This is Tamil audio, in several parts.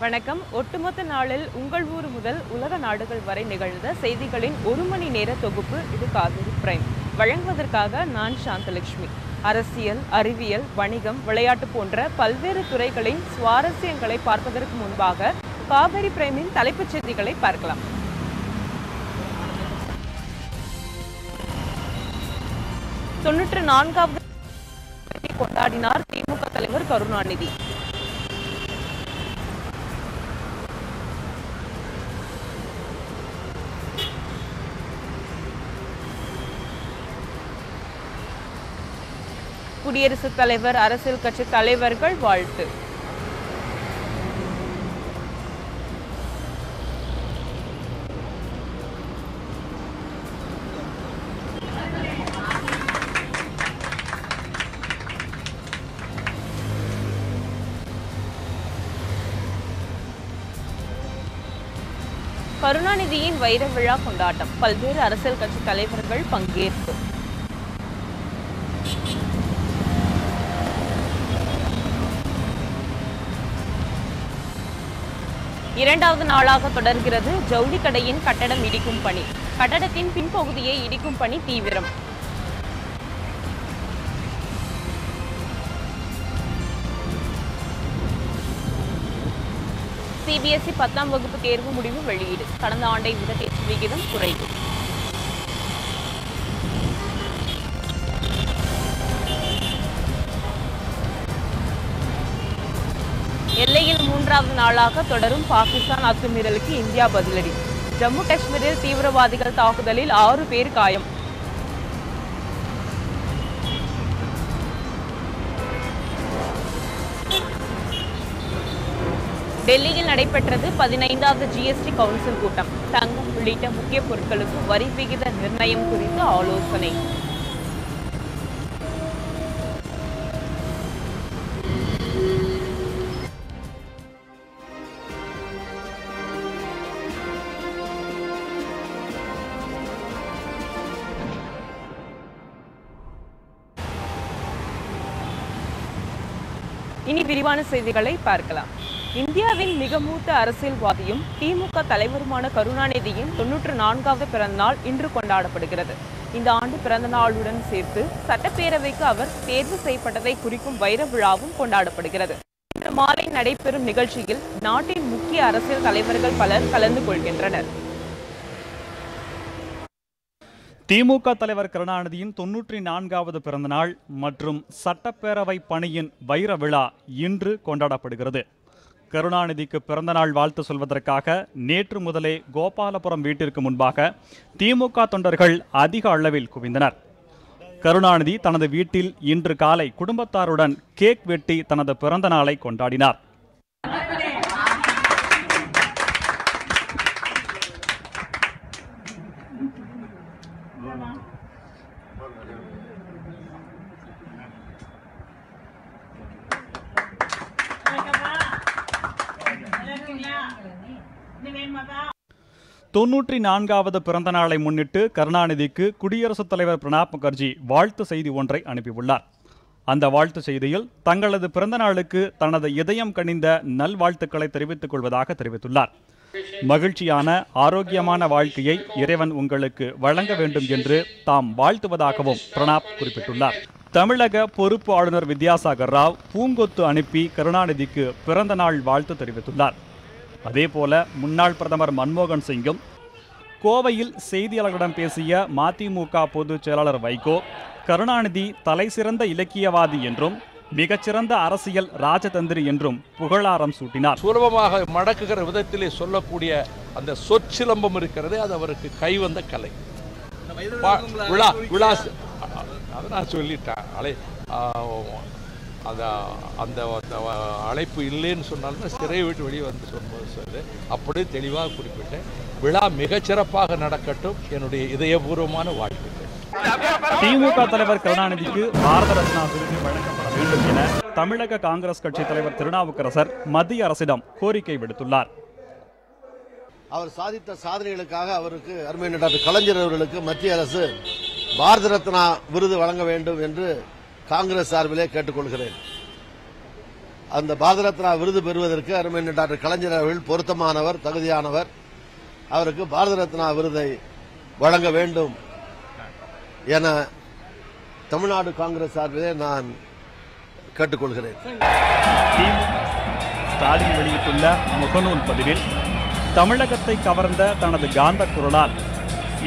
வணக்கம். ஒட்டுமொத்த நாளில் உங்கள் ஊர் முதல் உலக நாடுகள் வரை நிகழ்ந்த செய்திகளின் ஒரு மணி நேர தொகுப்பு இது காவிரி பிரைம். வழங்குவதற்காக நான் சாந்தலட்சுமி. அரசியல், அறிவியல், வணிகம், விளையாட்டு போன்ற பல்வேறு துறைகளின் சுவாரஸ்யங்களை பார்ப்பதற்கு முன்பாக காவிரி பிரைமின் தலைப்புச் செய்திகளை பார்க்கலாம். தொன்னூற்று 4வது கொண்டாடினார் திமுக தலைவர் கருணாநிதி. குடியரசுத் தலைவர், அரசியல் கட்சி தலைவர்கள் வாழ்த்து. கருணாநிதியின் வைர விழா கொண்டாட்டம். பல்வேறு அரசியல் கட்சி தலைவர்கள் பங்கேற்பு. இரண்டாவது நாளாக தொடர்கிறது ஜவுளி கடையின் கட்டடம் இடிக்கும் பணி. கட்டடத்தின் பின்பகுதியை இடிக்கும் பணி தீவிரம். சிபிஎஸ்இ 10ஆம் வகுப்பு தேர்வு முடிவு வெளியீடு. கடந்த ஆண்டை விட தேர்ச்சி விகிதம் குறைவு. எல்லையில் 3வது நாளாக தொடரும் பாகிஸ்தான் அத்துமீறலுக்கு இந்தியா பதிலடி. ஜம்மு காஷ்மீரில் தீவிரவாதிகள் தாக்குதலில் 6 பேர் காயம். டெல்லியில் நடைபெற்றது 15வது ஜிஎஸ்டி கவுன்சில் கூட்டம். தங்கம் உள்ளிட்ட முக்கிய பொருட்களுக்கு வரி விகித நிர்ணயம் குறித்து ஆலோசனை. இனி விரிவான செய்திகளை பார்க்கலாம். இந்தியாவின் மிக மூத்த அரசியல்வாதியும் திமுக தலைவருமான கருணாநிதியின் 94வது பிறந்தநாள் இன்று கொண்டாடப்படுகிறது. இந்த ஆண்டு பிறந்த நாளுடன் சேர்த்து சட்டப்பேரவைக்கு அவர் தேர்வு செய்யப்பட்டதை குறிக்கும் வைர விழாவும் கொண்டாடப்படுகிறது. இன்று மாலை நடைபெறும் நிகழ்ச்சியில் நாட்டின் முக்கிய அரசியல் தலைவர்கள் பலர் கலந்து கொள்கின்றனர். திமுக தலைவர் கருணாநிதியின் 94வது பிறந்தநாள் மற்றும் சட்டப்பேரவை பணியின் வைர விழா இன்று கொண்டாடப்படுகிறது. கருணாநிதிக்கு பிறந்தநாள் வாழ்த்து சொல்வதற்காக நேற்று முதலே கோபாலபுரம் வீட்டிற்கு முன்பாக திமுக தொண்டர்கள் அதிக அளவில் குவிந்தனர். கருணாநிதி தனது வீட்டில் இன்று காலை குடும்பத்தாருடன் கேக் வெட்டி தனது பிறந்த நாளை கொண்டாடினார். தொன்னூற்றி 4வது பிறந்த நாளை முன்னிட்டு கருணாநிதிக்கு குடியரசுத் தலைவர் பிரணாப் முகர்ஜி வாழ்த்து செய்தி ஒன்றை அனுப்பியுள்ளார். அந்த வாழ்த்து செய்தியில் தங்களது பிறந்த நாளுக்கு தனது இதயம் கனிந்த நல்வாழ்த்துக்களை தெரிவித்துக் கொள்வதாக தெரிவித்துள்ளார். மகிழ்ச்சியான ஆரோக்கியமான வாழ்க்கையை இறைவன் உங்களுக்கு வழங்க வேண்டும் என்று தாம் வாழ்த்துவதாகவும் பிரணாப் குறிப்பிட்டுள்ளார். தமிழக பொறுப்பு ஆளுநர் வித்யாசாகர் ராவ் பூங்கொத்து அனுப்பி கருணாநிதிக்கு பிறந்த நாள் வாழ்த்து தெரிவித்துள்ளார். அதேபோல முன்னாள் பிரதமர் மன்மோகன் சிங்கும் கோவையில் செய்தியாளர்களிடம் பேசிய மதிமுக பொதுச் செயலாளர் வைகோ கருணாநிதி தலைசிறந்த இலக்கியவாதி என்றும் மிகச்சிறந்த அரசியல் ராஜதந்திரி என்றும் புகழாரம் சூட்டினார். சுலபமாக மடக்குகிற விதத்திலே சொல்லக்கூடிய அந்த சொற்சிலம்பம் இருக்கிறது, அது அவருக்கு கைவந்த கலை. அதை நான் சொல்லிட்டேன். அந்த அழைப்பு இல்லைன்னு சொன்னாலும் சிறையை விட்டு வெளியே வந்து சொல்லும்போது அப்படியே தெளிவாக குறிப்பிட்டேன். விழா மிகச்சிறப்பாக நடக்கட்டும், என்னுடைய இதயபூர்வமான வாழ்த்துக்கள். திமுக தலைவர் கருணாநிதிக்கு பாரத ரத்னா விருது வழங்கப்பட வேண்டும் என தமிழக காங்கிரஸ் கட்சி தலைவர் திருநாவுக்கரசர் மத்திய அரசிடம் கோரிக்கை விடுத்துள்ளார். அவர் சாதித்த சாதனைகளுக்காக அவருக்கு அருமை டாக்டர் கலைஞர் அவர்களுக்கு மத்திய அரசு பாரத ரத்னா விருது வழங்க வேண்டும் என்று காங்கிரஸ் சார்பிலே கேட்டுக்கொள்கிறேன். அந்த பாரத ரத்னா விருது பெறுவதற்கு அருமையான டாக்டர் கலைஞர் அவர்கள் பொருத்தமானவர், தகுதியானவர். அவருக்கு பாரத ரத்னா விருதை வழங்க வேண்டும் என தமிழ்நாடு காங்கிரஸ் சார்பிலே நான் கேட்டுக்கொள்கிறேன். ஸ்டாலின் வெளியிட்டுள்ள முகநூல் பதிவில் தமிழகத்தை கவர்ந்த தனது காந்த குரலால்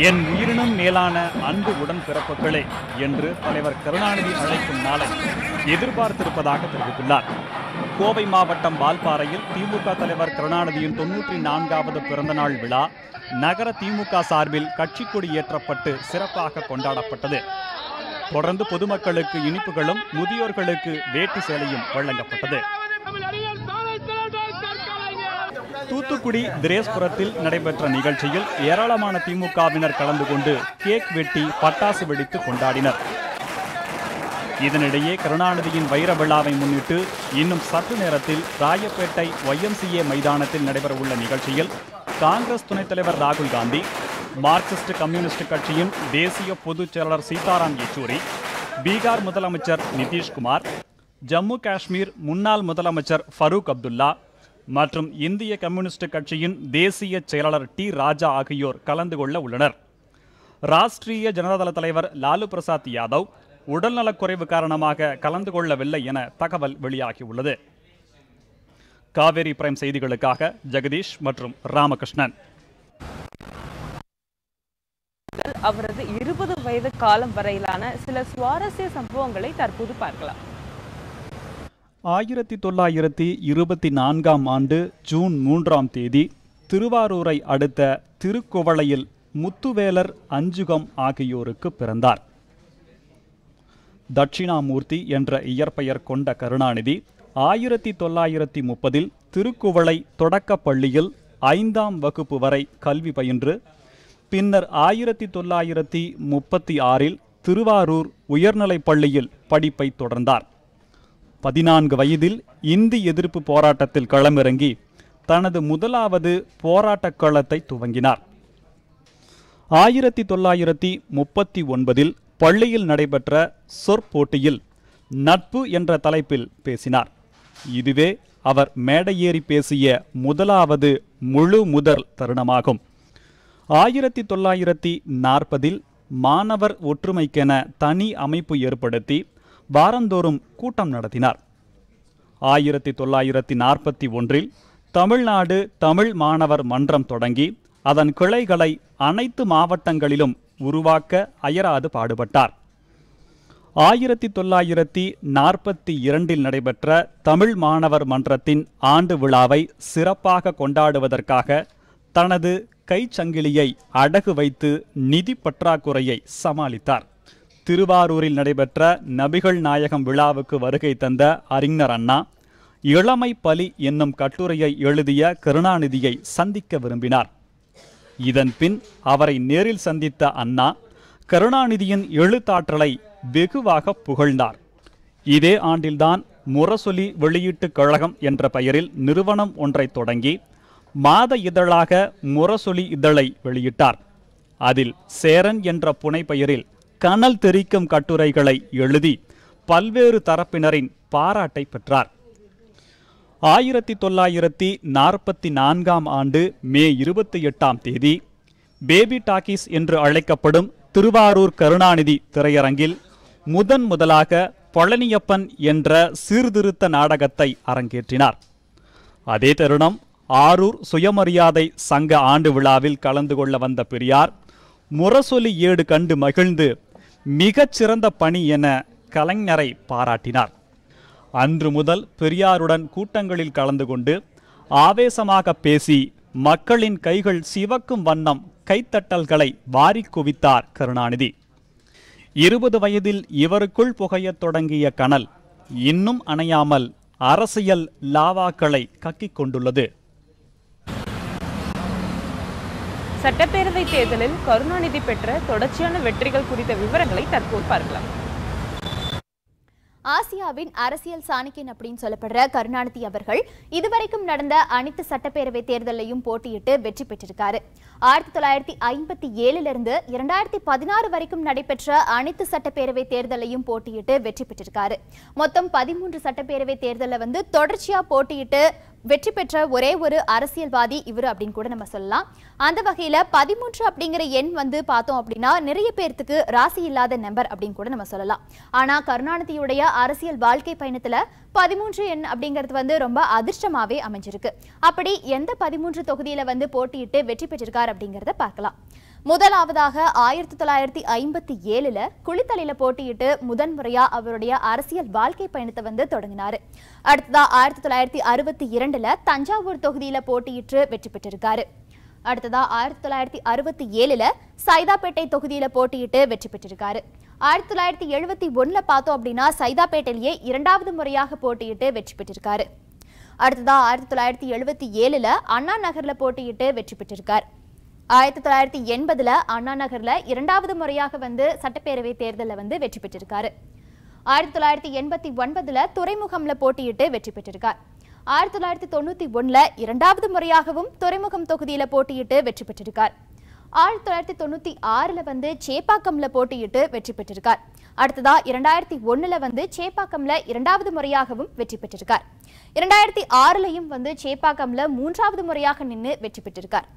என் உயிரினும் மேலான அன்பு உடன் பிறப்புகளே என்று தலைவர் கருணாநிதி அழைக்கும் நாளை எதிர்பார்த்திருப்பதாக தெரிவித்துள்ளார். கோவை மாவட்டம் வால்பாறையில் திமுக தலைவர் கருணாநிதியின் 94வது பிறந்தநாள் விழா நகர திமுக சார்பில் கட்சி கொடி ஏற்றப்பட்டு சிறப்பாக கொண்டாடப்பட்டது. தொடர்ந்து பொதுமக்களுக்கு இனிப்புகளும் முதியோர்களுக்கு வேட்டி சேலையும் வழங்கப்பட்டது. தூத்துக்குடி திரேஸ்புரத்தில் நடைபெற்ற நிகழ்ச்சியில் ஏராளமான திமுகவினர் கலந்து கொண்டு கேக் வெட்டி பட்டாசு வெடித்து கொண்டாடினர். இதனிடையே கருணாநிதியின் வைர விழாவை முன்னிட்டு இன்னும் சற்று நேரத்தில் ராயப்பேட்டை YMCA மைதானத்தில் நடைபெறவுள்ள நிகழ்ச்சியில் காங்கிரஸ் துணைத் தலைவர் ராகுல் காந்தி, மார்க்சிஸ்ட் கம்யூனிஸ்ட் கட்சியின் தேசிய பொதுச் செயலாளர் சீதாராம் யெச்சூரி, பீகார் முதலமைச்சர் நிதிஷ்குமார், ஜம்மு காஷ்மீர் முன்னாள் முதலமைச்சர் ஃபரூக் அப்துல்லா மற்றும் இந்திய கம்யூனிஸ்ட் கட்சியின் தேசிய செயலாளர் டி ராஜா ஆகியோர் கலந்து கொள்ள உள்ளனர். ராஷ்டிரிய ஜனதாதள தலைவர் லாலு பிரசாத் யாதவ் உடல்நலக்குறைவு காரணமாக கலந்து கொள்ளவில்லை என தகவல் வெளியாகியுள்ளது. காவேரி பிரைம் செய்திகளுக்காக ஜெகதீஷ் மற்றும் ராமகிருஷ்ணன். அவரது 20 வயது காலம் வரையிலான சில சுவாரஸ்ய சம்பவங்களை தற்போது பார்க்கலாம். 1924ஆம் ஆண்டு ஜூன் 3ஆம் தேதி திருவாரூரை அடுத்த திருக்குவளையில் முத்துவேலர் அஞ்சுகம் ஆகியோருக்கு பிறந்தார். தட்சிணாமூர்த்தி என்ற இயற்பெயர் கொண்ட கருணாநிதி 1930இல் திருக்குவளை தொடக்கப் பள்ளியில் 5ஆம் வகுப்பு வரை கல்வி பயின்று பின்னர் 1936இல் திருவாரூர் உயர்நிலைப் பள்ளியில் படிப்பை தொடர்ந்தார். 14 வயதில் இந்தி எதிர்ப்பு போராட்டத்தில் களமிறங்கி தனது முதலாவது போராட்டக் களத்தை துவங்கினார். 1939இல் பள்ளியில் நடைபெற்ற சொற்போட்டியில் நட்பு என்ற தலைப்பில் பேசினார். இதுவே அவர் மேடையேறி பேசிய முதலாவது முழு முதல் தருணமாகும். 1940இல் மாணவர் ஒற்றுமைக்கென தனி அமைப்பு ஏற்படுத்தி வாரந்தோறும் கூட்டம் நடத்தினார். 1941இல் தமிழ்நாடு தமிழ் மாணவர் மன்றம் தொடங்கி அதன் கிளைகளை அனைத்து மாவட்டங்களிலும் உருவாக்க அயராது பாடுபட்டார். 1942இல் நடைபெற்ற தமிழ் மாணவர் மன்றத்தின் ஆண்டு விழாவை சிறப்பாக கொண்டாடுவதற்காக தனது கைச்சங்கிலியை அடகு வைத்து நிதி பற்றாக்குறையை சமாளித்தார். திருவாரூரில் நடைபெற்ற நபிகள் நாயகம் விழாவுக்கு வருகை தந்த அறிஞர் அண்ணா இளமை பலி என்னும் கட்டுரையை எழுதிய கருணாநிதியை சந்திக்க விரும்பினார். இதன் பின் அவரை நேரில் சந்தித்த அண்ணா கருணாநிதியின் எழுத்தாற்றலை வெகுவாக புகழ்ந்தார். இதே ஆண்டில்தான் முரசொலி வெளியீட்டுக் கழகம் என்ற பெயரில் நிறுவனம் ஒன்றை தொடங்கி மாத இதழாக முரசொலி இதழை வெளியிட்டார். அதில் சேரன் என்ற புனைப்பெயரில் கனல் தெரிக்கும் கட்டுரைகளை எழுதி பல்வேறு தரப்பினரின் பாராட்டை பெற்றார். 1944ஆம் ஆண்டு மே 28ஆம் தேதி பேபி டாக்கீஸ் என்று அழைக்கப்படும் திருவாரூர் கருணாநிதி திரையரங்கில் முதலாக பழனியப்பன் என்ற சீர்திருத்த நாடகத்தை அரங்கேற்றினார். அதே தருணம் ஆரூர் சுயமரியாதை சங்க ஆண்டு விழாவில் கலந்து கொள்ள வந்த பெரியார் முரசொலி ஏடு கண்டு மகிழ்ந்து மிகச்சிறந்த பணி என கலைஞரை பாராட்டினார். அன்று முதல் பெரியாருடன் கூட்டங்களில் கலந்து கொண்டு ஆவேசமாக பேசி மக்களின் கைகள் சிவக்கும் வண்ணம் கைத்தட்டல்களை வாரி குவித்தார் கருணாநிதி. 20 வயதில் இவருக்குள் புகையத் தொடங்கிய கனல் இன்னும் அணையாமல் அரசியல் லாவாக்களை கக்கிக் கொண்டுள்ளது. சட்டப்பேரவை தேர்தலில் கருணாநிதி பெற்ற தொடர்ச்சியான வெற்றிகள் குறித்த விவரங்களை தற்போது பார்க்கலாம். ஆசியாவின் அரசியல் சாணக்கியன் அப்படின்னு சொல்லப்படுற கருணாநிதி அவர்கள் இதுவரைக்கும் நடந்த அனைத்து சட்டப்பேரவை தேர்தலையும் போட்டியிட்டு வெற்றி பெற்றிருக்காரு. 1957 2016 வரைக்கும் நடைபெற்ற அனைத்து சட்டப்பேரவை தேர்தலையும் போட்டியிட்டு வெற்றி பெற்றிருக்காரு. மொத்தம் 13 சட்டப்பேரவை தேர்தலில் தொடர்ச்சியா போட்டியிட்டு வெற்றி பெற்ற ஒரே ஒரு அரசியல்வாதி இவர் அப்படின்னு கூட நம்ம சொல்லலாம். அந்த வகையில 13 அப்படிங்கிற எண் பார்த்தோம் அப்படின்னா நிறைய பேருக்கு ராசி இல்லாத நம்பர் அப்படின்னு கூட நம்ம சொல்லலாம். ஆனா கருணாநிதியுடைய அரசியல் வாழ்க்கை பயணத்துல 13 எண் அப்படிங்கிறது ரொம்ப அதிர்ஷ்டமாவே அமைஞ்சிருக்கு. அப்படி எந்த 13 தொகுதியில போட்டியிட்டு வெற்றி பெற்றிருக்கார் அப்படிங்கறத பார்க்கலாம். முதலாவதாக 1957 குளித்தலையில போட்டியிட்டு முதன்முறையா அவருடைய அரசியல் வாழ்க்கை பயணத்தை தொடங்கினாரு. அடுத்ததா 1962 தஞ்சாவூர் தொகுதியில போட்டியிட்டு வெற்றி பெற்றிருக்காரு. அடுத்ததா 1967 சைதாப்பேட்டை தொகுதியில போட்டியிட்டு வெற்றி பெற்றிருக்காரு. 1971 பார்த்தோம் அப்படின்னா சைதாப்பேட்டையிலேயே இரண்டாவது முறையாக போட்டியிட்டு வெற்றி பெற்றிருக்காரு. அடுத்ததா 1977 அண்ணா நகர்ல போட்டியிட்டு வெற்றி பெற்றிருக்கார். 1980 அண்ணா நகர்ல இரண்டாவது முறையாக சட்டப்பேரவை தேர்தலில் வெற்றி பெற்றிருக்காரு. 1989 துறைமுகம்ல போட்டியிட்டு வெற்றி பெற்றிருக்கார். 1991 இரண்டாவது முறையாகவும் துறைமுகம் தொகுதியில போட்டியிட்டு வெற்றி பெற்றிருக்கார். 1996 சேப்பாக்கம்ல போட்டியிட்டு வெற்றி பெற்றிருக்கார். அடுத்ததா 2001 சேப்பாக்கம்ல இரண்டாவது முறையாகவும் வெற்றி பெற்றிருக்கார். 2006 சேப்பாக்கம்ல மூன்றாவது முறையாக நின்று வெற்றி பெற்றிருக்கார்.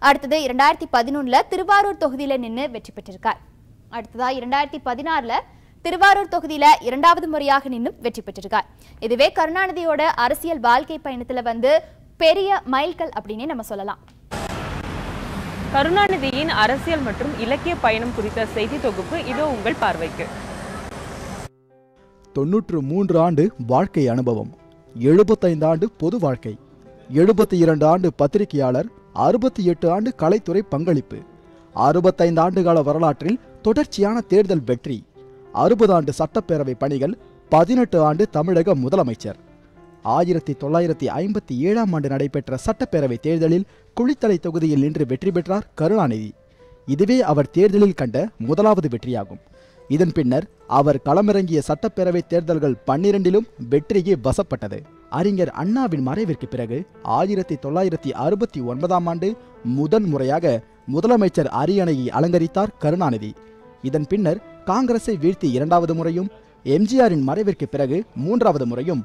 அடுத்தது 2011 திருவாரூர் தொகுதியில நின்று வெற்றி பெற்றிருக்கார். அடுத்ததா 2016 திருவாரூர் தொகுதியில இரண்டாவது முறையாக நின்று வெற்றி பெற்றிருக்கார். இதுவே கருணாநிதியோட அரசியல் வாழ்க்கை பயணத்துல பெரிய மைல்கல் அப்படின்னே நம்ம சொல்லலாம். கருணாநிதியின் அரசியல் மற்றும் இலக்கிய பயணம் குறித்த செய்தி தொகுப்பு இதோ உங்கள் பார்வைக்கு. 93 ஆண்டு வாழ்க்கை அனுபவம், 75 ஆண்டு பொது வாழ்க்கை, 72 ஆண்டு பத்திரிகையாளர், 68 ஆண்டு கலைத்துறை பங்களிப்பு, 65 ஆண்டுகால வரலாற்றில் தொடர்ச்சியான தேர்தல் வெற்றி, 60 ஆண்டு சட்டப்பேரவை பணிகள், 18 ஆண்டு தமிழக முதலமைச்சர். 1957 ஆண்டு நடைபெற்ற சட்டப்பேரவை தேர்தலில் குளித்தலை தொகுதியில் நின்று வெற்றி பெற்றார் கருணாநிதி. இதுவே அவர் தேர்தலில் கண்ட முதலாவது வெற்றியாகும். இதன் பின்னர் அவர் களமிறங்கிய சட்டப்பேரவை தேர்தல்கள் 12லும் வெற்றியே வசப்பட்டது. அறிஞர் அண்ணாவின் மறைவிற்கு பிறகு 1969 ஆண்டு முதன்முறையாக முதலமைச்சர் அரியணையை அலங்கரித்தார் கருணாநிதி. இதன் பின்னர் காங்கிரஸை வீழ்த்தி இரண்டாவது முறையும், எம்ஜிஆரின் மறைவிற்கு பிறகு மூன்றாவது முறையும்,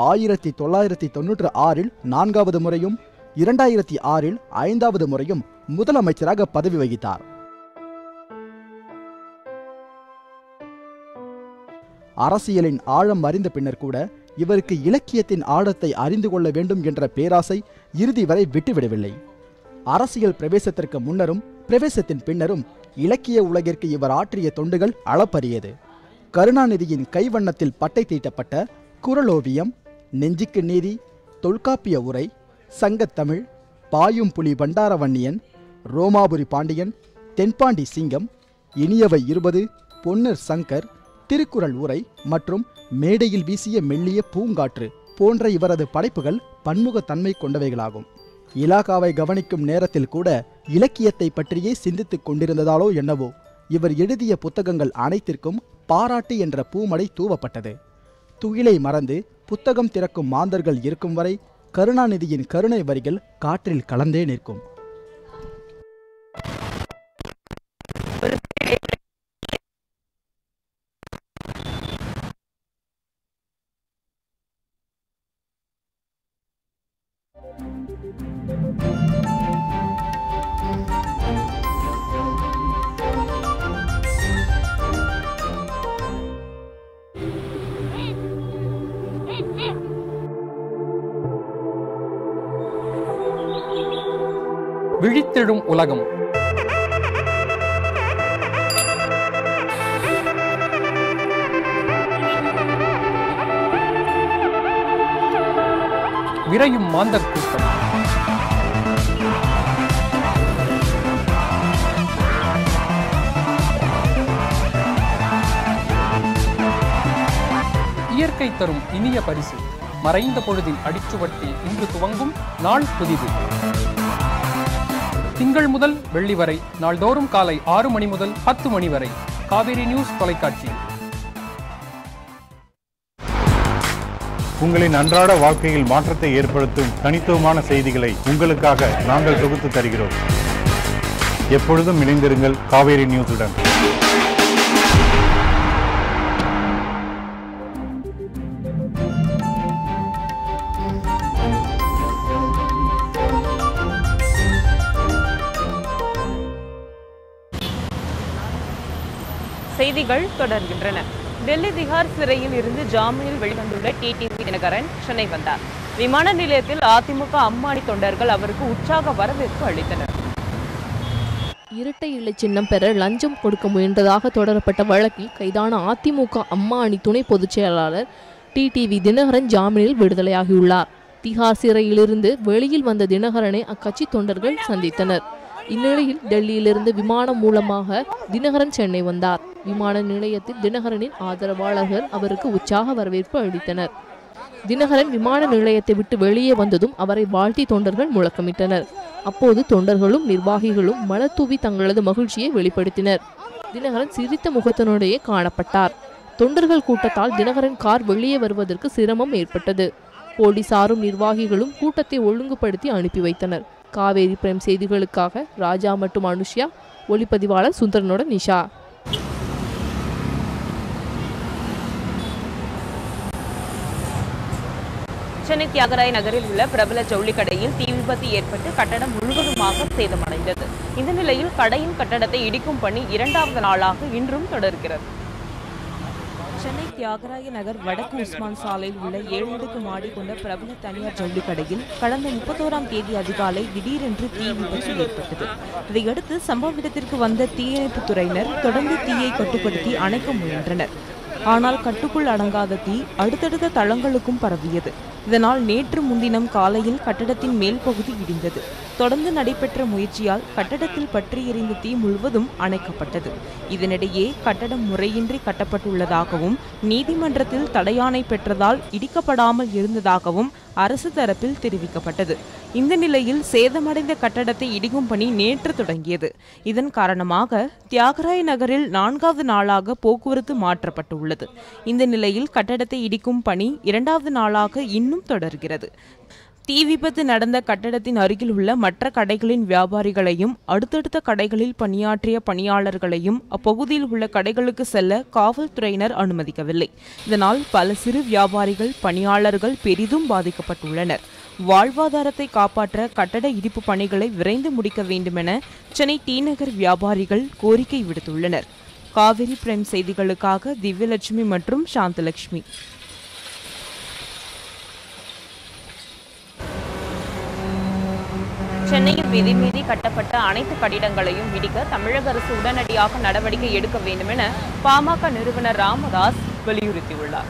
1996 நான்காவது முறையும், 2006 ஐந்தாவது முறையும் முதலமைச்சராக பதவி வகித்தார். அரசியலின் ஆழம் அறிந்த பின்னர் கூட இவருக்கு இலக்கியத்தின் ஆழத்தை அறிந்து கொள்ள வேண்டும் என்ற பேராசை இறுதி வரை விட்டுவிடவில்லை. அரசியல் பிரவேசத்திற்கு முன்னரும் பிரவேசத்தின் பின்னரும் இலக்கிய உலகிற்கு இவர் ஆற்றிய தொண்டுகள் அளப்பரியது. கருணாநிதியின் கைவண்ணத்தில் பட்டை தீட்டப்பட்ட குறளோவியம், நெஞ்சுக்கு நீதி, தொல்காப்பிய உரை, சங்கத்தமிழ், பாயும் புலி பண்டாரவன்னியன், ரோமாபுரி பாண்டியன், தென்பாண்டி சிங்கம், இனியவை 20, பொன்னர் சங்கர், திருக்குறள் உரை மற்றும் மேடையில் வீசிய மெல்லிய பூங்காற்று போன்ற இவரது படைப்புகள் பன்முகத்தன்மை கொண்டவைகளாகும். இலாகாவை கவனிக்கும் நேரத்தில் கூட இலக்கியத்தை பற்றியே சிந்தித்துக் கொண்டிருந்ததாலோ என்னவோ இவர் எழுதிய புத்தகங்கள் அனைத்திற்கும் பாராட்டு என்ற பூமடை தூவப்பட்டது. துயிலை மறந்து புத்தகம் திறக்கும் மாந்தர்கள் இருக்கும் வரை கருணாநிதியின் கருணை வரிகள் காற்றில் கலந்தே நிற்கும். விழித்தெழும் உலகம். விரையும் மாந்தர் கூட்டம். இயற்கை தரும் இனிய பரிசு. மறைந்த பொழுதின் அடிச்சுவட்டில் இன்று துவங்கும் நாள் புதிது. திங்கள் முதல் வெள்ளி வரை நாள்தோறும் காலை 6 மணி முதல் 10 மணி வரை காவேரி நியூஸ் தொலைக்காட்சியில். உங்களின் அன்றாட வாழ்க்கையில் மாற்றத்தை ஏற்படுத்தும் தனித்துவமான செய்திகளை உங்களுக்காக நாங்கள் தொகுத்து தருகிறோம். எப்பொழுதும் இணைந்திருங்கள் காவேரி நியூஸுடன். செய்திகள் தொடர்கின்றன. டெல்லி திஹார் சிறையில் இருந்து ஜாமீனில் வெளிவந்துள்ள டிடிவி தினகரன் சென்னை வந்தார். விமான நிலையத்தில் அதிமுக அம்மாணி தொண்டர்கள் அவருக்கு உற்சாக வரவேற்பு அளித்தனர். இரட்டை இலை சின்னம் பெற லஞ்சம் கொடுக்க முயன்றதாக தொடரப்பட்ட வழக்கில் கைதான அதிமுக அம்மா அணி துணை பொதுச் செயலாளர் டிடிவி தினகரன் ஜாமீனில் விடுதலையாகியுள்ளார். திஹார் சிறையிலிருந்து வெளியில் வந்த தினகரனை அக்கட்சி தொண்டர்கள் சந்தித்தனர். இந்நிலையில் டெல்லியிலிருந்து விமானம் மூலமாக தினகரன் சென்னை வந்தார். விமான நிலையத்தில் தினகரனின் ஆதரவாளர்கள் அவருக்கு உற்சாக வரவேற்பு அளித்தனர். தினகரன் விமான நிலையத்தை விட்டு வெளியே வந்ததும் அவரை வாழ்த்தி தொண்டர்கள் முழக்கமிட்டனர். அப்போது தொண்டர்களும் நிர்வாகிகளும் மலர் தூவி தங்களது மகிழ்ச்சியை வெளிப்படுத்தினர். தினகரன் சிரித்த முகத்தினுடைய காணப்பட்டார். தொண்டர்கள் கூட்டத்தால் தினகரன் கார் வெளியே வருவதற்கு சிரமம் ஏற்பட்டது. போலீசாரும் நிர்வாகிகளும் கூட்டத்தை ஒழுங்குபடுத்தி அனுப்பி வைத்தனர். காவேரி பிரைம் செய்திகளுக்காக ராஜா மற்றும் அனுஷ்யா, ஒளிப்பதிவாளர் சுந்தரனுடன் நிஷா. சென்னை தியாகராய நகரில் உள்ள பிரபல ஜவுளி கடையில் தீ விபத்து ஏற்பட்டு கட்டடம் முழுவதுமாக சேதமடைந்தது. இந்த நிலையில் கடையின் கட்டடத்தை இடிக்கும் பணி 2வது நாளாக இன்றும் தொடர்கிறது. சென்னை தியாகராய நகர் வடக்கு உஸ்மான் சாலையில் உள்ள 7 அடுக்கு மாடி கொண்ட பிரபல தனியார் ஜவுளி கடையில் கடந்த 31ஆம் தேதி அதிகாலை திடீரென்று தீ விபத்து ஏற்பட்டது. இதையடுத்து சம்பவ இடத்திற்கு வந்த தீயணைப்பு துறையினர் தொடர்ந்து தீயை கட்டுப்படுத்தி அணைக்க முயன்றனர். ஆனால் கட்டுக்குள் அடங்காத தீ அடுத்தடுத்த தளங்களுக்கும் பரவியது. இதனால் நேற்று முன்தினம் காலையில் கட்டடத்தின் மேல் பகுதி இடிந்தது. தொடர்ந்து நடைபெற்ற முயற்சியால் கட்டடத்தில் பற்றி எரிந்த தீ முழுவதும் அணைக்கப்பட்டது. இதனிடையே கட்டடம் முறையின்றி கட்டப்பட்டுள்ளதாகவும் நீதிமன்றத்தில் தடையாணை பெற்றதால் இடிக்கப்படாமல் இருந்ததாகவும் அரசு தரப்பில் தெரிவிக்கப்பட்டது. இந்த நிலையில் சேதமடைந்த கட்டடத்தை இடிக்கும் பணி நேற்று தொடங்கியது. இதன் காரணமாக தியாகராய நகரில் 4வது நாளாக போக்குவரத்து மாற்றப்பட்டுள்ளது. இந்த நிலையில் கட்டடத்தை இடிக்கும் பணி 2வது நாளாக இன்னும் தொடர்கிறது. தீ விபத்து நடந்த கட்டடத்தின் அருகில் உள்ள மற்ற கடைகளின் வியாபாரிகளையும் அடுத்தடுத்த கடைகளில் பணியாற்றிய பணியாளர்களையும் அப்பகுதியில் உள்ள கடைகளுக்கு செல்ல காவல்துறையினர் அனுமதிக்கவில்லை. இதனால் பல சிறு வியாபாரிகள், பணியாளர்கள் பெரிதும் பாதிக்கப்பட்டுள்ளனர். வாழ்வாதாரத்தை காப்பாற்ற கட்டட இடிப்பு பணிகளை விரைந்து முடிக்க வேண்டுமென சென்னை டி நகர் வியாபாரிகள் கோரிக்கை விடுத்துள்ளனர். காவிரி பிரைம் செய்திகளுக்காக திவ்யலட்சுமி மற்றும் சாந்தலட்சுமி. சென்னையில் விதிமீறி கட்டப்பட்ட அனைத்து கட்டிடங்களையும் இடிக்க தமிழக அரசு உடனடியாக நடவடிக்கை எடுக்க வேண்டும் என பாமக நிறுவனர் ராமதாஸ் வலியுறுத்தியுள்ளார்.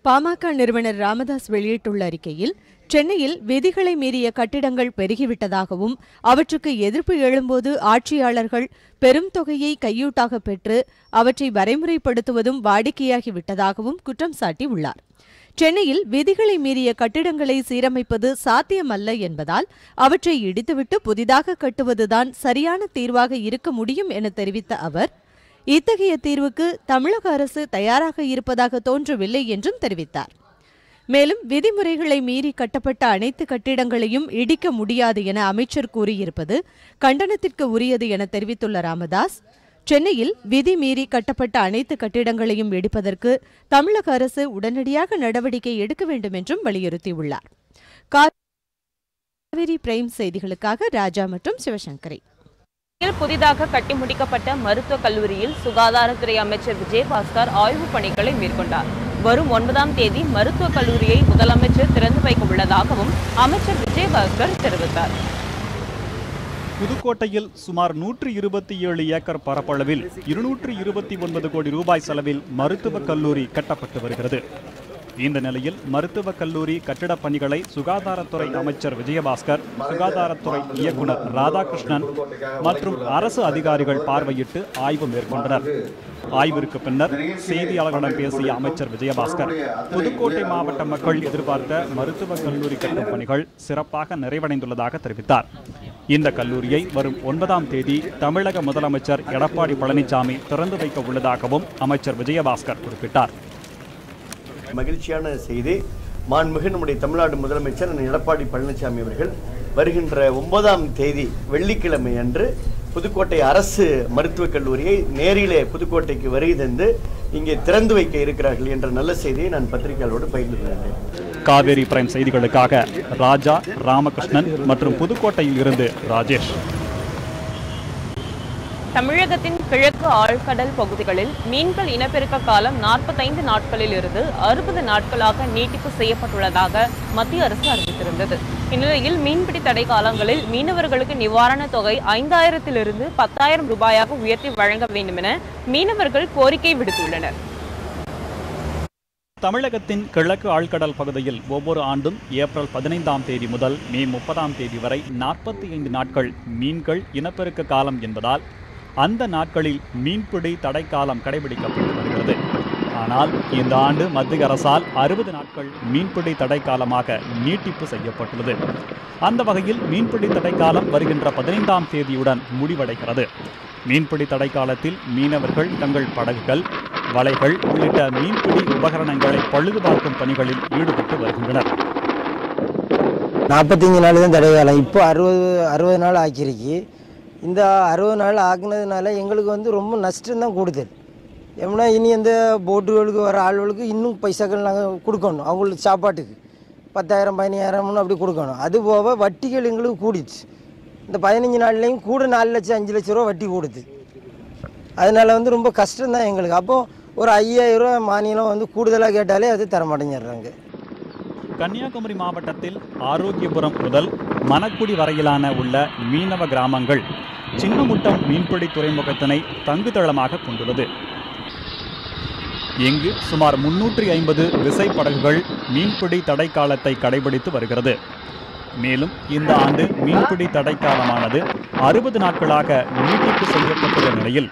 பாமக நிறுவனர் ராமதாஸ் வெளியிட்டுள்ள அறிக்கையில், சென்னையில் விதிகளை மீறிய கட்டிடங்கள் பெருகிவிட்டதாகவும் அவற்றுக்கு எதிர்ப்பு எழும்போது ஆட்சியாளர்கள் பெரும் தொகையை கையூட்டாக பெற்று அவற்றை வரைமுறைப்படுத்துவதும் வாடிக்கையாகிவிட்டதாகவும் குற்றம் சாட்டியுள்ளார். சென்னையில் விதிகளை மீறிய கட்டிடங்களை சீரமைப்பது சாத்தியமல்ல என்பதால் அவற்றை இடித்துவிட்டு புதிதாக கட்டுவதுதான் சரியான தீர்வாக இருக்க முடியும் என தெரிவித்த அவர், இத்தகைய தீர்வுக்கு தமிழக அரசு தயாராக இருப்பதாக தோன்றவில்லை என்றும் தெரிவித்தார். மேலும் விதிமுறைகளை மீறி கட்டப்பட்ட அனைத்து கட்டிடங்களையும் இடிக்க முடியாது என அமைச்சர் கூறியிருப்பது கண்டனத்திற்கு உரியது என தெரிவித்துள்ள ராமதாஸ், சென்னையில் விதி மீறி கட்டப்பட்ட அனைத்து கட்டிடங்களையும் இடிப்பதற்கு தமிழக அரசு உடனடியாக நடவடிக்கை எடுக்க வேண்டும் என்றும் வலியுறுத்தியுள்ளார். காவிரி பிரைம் செய்திகளுக்காக ராஜா மற்றும் சிவசங்கரி. புதிதாக கட்டி முடிக்கப்பட்ட மருத்துவக் கல்லூரியில் சுகாதாரத்துறை அமைச்சர் விஜயபாஸ்கர் ஆய்வுப் பணிகளை மேற்கொண்டார். வரும் 9ஆம் தேதி மருத்துவக் கல்லூரியை முதலமைச்சர் திறந்து வைக்க உள்ளதாகவும் அமைச்சர் விஜயபாஸ்கர் தெரிவித்தார். புதுக்கோட்டையில் சுமார் 127 ஏக்கர் பரப்பளவில் 229 கோடி ரூபாய் செலவில் மருத்துவக் கல்லூரி கட்டப்பட்டு வருகிறது. இந்த நிலையில் மருத்துவக் கல்லூரி கட்டிடப் பணிகளை சுகாதாரத்துறை அமைச்சர் விஜயபாஸ்கர், சுகாதாரத்துறை இயக்குனர் ராதாகிருஷ்ணன் மற்றும் அரசு அதிகாரிகள் பார்வையிட்டு ஆய்வு மேற்கொண்டனர். ஆய்விற்கு பின்னர் செய்தியாளர்களிடம் பேசிய அமைச்சர் விஜயபாஸ்கர், புதுக்கோட்டை மாவட்ட மக்கள் எதிர்பார்த்த மருத்துவக் கல்லூரி கட்டும் பணிகள் சிறப்பாக நிறைவடைந்துள்ளதாக தெரிவித்தார். இந்த கல்லூரியை வரும் 9ஆம் தேதி தமிழக முதலமைச்சர் எடப்பாடி பழனிசாமி திறந்து வைக்க உள்ளதாகவும் அமைச்சர் விஜயபாஸ்கர் குறிப்பிட்டார். மகிழ்ச்சியான செய்தி, மாண்புமிகு நம்முடைய தமிழ்நாடு முதலமைச்சர் எடப்பாடி பழனிசாமி அவர்கள் வருகின்ற 9ஆம் தேதி வெள்ளிக்கிழமை அன்று புதுக்கோட்டை அரசு மருத்துவக் கல்லூரியை நேரிலே புதுக்கோட்டைக்கு வருகை தந்து இங்கே திறந்து வைக்க இருக்கிறார்கள் என்ற நல்ல செய்தியை நான் பத்திரிகையாளரோடு பகிர்ந்து கொள்கிறேன். காவேரி பிரைம் செய்திகளுக்காக ராஜா, ராமகிருஷ்ணன் மற்றும் புதுக்கோட்டையில் இருந்து ராஜேஷ். தமிழகத்தின் கிழக்கு ஆழ்கடல் பகுதிகளில் மீன்கள் இனப்பெருக்க காலம் 45 நாட்களில் இருந்து 60 நாட்களாக நீட்டிப்பு செய்யப்பட்டுள்ளதாக மத்திய அரசு அறிவித்திருந்தது. இந்நிலையில் மீன்பிடி தடை காலங்களில் மீனவர்களுக்கு நிவாரணத் தொகை 5000 10,000 ரூபாயாக உயர்த்தி வழங்க வேண்டும் என மீனவர்கள் கோரிக்கை விடுத்துள்ளனர். தமிழகத்தின் கிழக்கு ஆழ்கடல் பகுதியில் ஒவ்வொரு ஆண்டும் ஏப்ரல் 15ஆம் தேதி முதல் மே 30ஆம் தேதி வரை 45 நாட்கள் மீன்கள் இனப்பெருக்க காலம் என்பதால் அந்த நாட்களில் மீன்பிடி தடைக்காலம் கடைபிடிக்கப்பட்டு வருகிறது. ஆனால் இந்த ஆண்டு மத்திய அரசால் 60 நாட்கள் மீன்பிடி தடைக்காலமாக நீட்டிப்பு செய்யப்பட்டுள்ளது. அந்த வகையில் மீன்பிடி தடைக்காலம் வருகின்ற 15ஆம் தேதியுடன் முடிவடைகிறது. மீன்பிடி தடைக்காலத்தில் மீனவர்கள் தங்கள் படகுகள், வலைகள் உள்ளிட்ட மீன்பிடி உபகரணங்களை பழுதுபார்க்கும் பணிகளில் ஈடுபட்டு வருகின்றனர். 45 நாள் தான் தடைக்காலம். இப்போ 60 நாள் ஆக்கிருக்கு. இந்த 60 நாள் ஆக்குனதுனால எங்களுக்கு ரொம்ப நஷ்டம்தான் கூடுதல். ஏன்னா இனி அந்த போட்டுகளுக்கு வர ஆள்களுக்கு இன்னும் பைசாக்கள் நாங்கள் கொடுக்கணும். அவங்களுக்கு சாப்பாட்டுக்கு 10,000 15,000 அப்படி கொடுக்கணும். அது போக வட்டிகள் எங்களுக்கு கூடிச்சு. இந்த 15 நாள்லேயும் கூட 4 லட்சம் 5 லட்ச ரூபா வட்டி கொடுத்து. அதனால் ரொம்ப கஷ்டம்தான் எங்களுக்கு. அப்போ ஒரு 5,000 ரூபா மானியம் கூடுதலாக கேட்டாலே அது தர மாட்டேங்கிறாங்க. கன்னியாகுமரி மாவட்டத்தில் ஆரோக்கியபுரம் முதல் மணக்குடி வரையிலான உள்ள மீனவ கிராமங்கள் சின்னமுட்டம் மீன்பிடி துறைமுகத்தினை தங்குதளமாக கொண்டுள்ளது. இங்கு சுமார் 350 விசைப்படகுகள் மீன்பிடி தடைக்காலத்தை கடைபிடித்து வருகிறது. மேலும் இந்த ஆண்டு மீன்பிடி தடைக்காலமானது 60 நாட்களாக நீட்டிப்பு செய்யப்பட்டுள்ள நிலையில்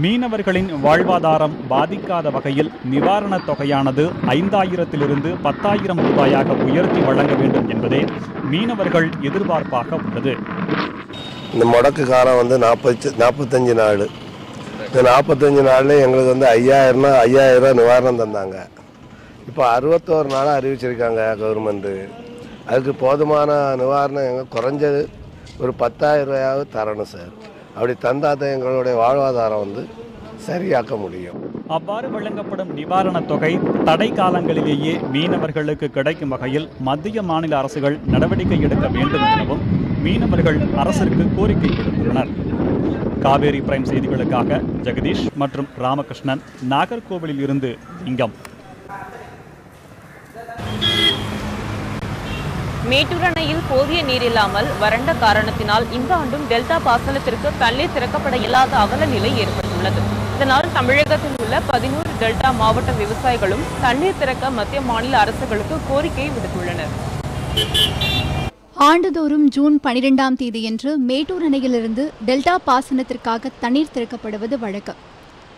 மீனவர்களின் வாழ்வாதாரம் பாதிக்காத வகையில் நிவாரணத் தொகையானது 5000 10,000 ரூபாயாக உயர்த்தி வழங்க வேண்டும் என்பதே மீனவர்கள் எதிர்பார்ப்பாக உள்ளது. இந்த முடக்கு காலம் 45 நாள். இந்த 45 நாளில் எங்களுக்கு 5,000 ரூபா நிவாரணம் தந்தாங்க. இப்போ 61 நாளாக அறிவிச்சிருக்காங்க கவர்மெண்ட்டு. அதுக்கு போதுமான நிவாரணம் குறைஞ்சது ஒரு 10,000 ரூபாயாவது தரணும் சார். அப்படி தந்தால் தான் எங்களுடைய வாழ்வாதாரம் சரியாக்க முடியும். அவ்வாறு வழங்கப்படும் நிவாரணத் தொகை தடை காலங்களிலேயே மீனவர்களுக்கு கிடைக்கும் வகையில் மத்திய மாநில அரசுகள் நடவடிக்கை எடுக்க வேண்டும் எனவும் மீனவர்கள் அரசிற்கு கோரிக்கை விடுத்துள்ளனர். காவேரி பிரைம் செய்திகளுக்காக ஜெகதீஷ் மற்றும் ராமகிருஷ்ணன், நாகர்கோவிலில் இருந்து லிங்கம். மேட்டூர் அணையில் போதிய நீர் இல்லாமல் வறண்ட காரணத்தினால் இந்த ஆண்டும் டெல்டா பாசனத்திற்கு தண்ணீர் திறக்கப்பட இயலாத அவல நிலை ஏற்பட்டுள்ளது. இதனால் தமிழகத்தில் உள்ள 11 டெல்டா மாவட்ட விவசாயிகளும் தண்ணீர் திறக்க மத்திய மாநில அரசுகளுக்கு கோரிக்கை விடுத்துள்ளனர். ஆண்டுதோறும் ஜூன் 12ஆம் தேதியன்று மேட்டூர் அணையிலிருந்து டெல்டா பாசனத்திற்காக தண்ணீர் திறக்கப்படுவது வழக்கம்.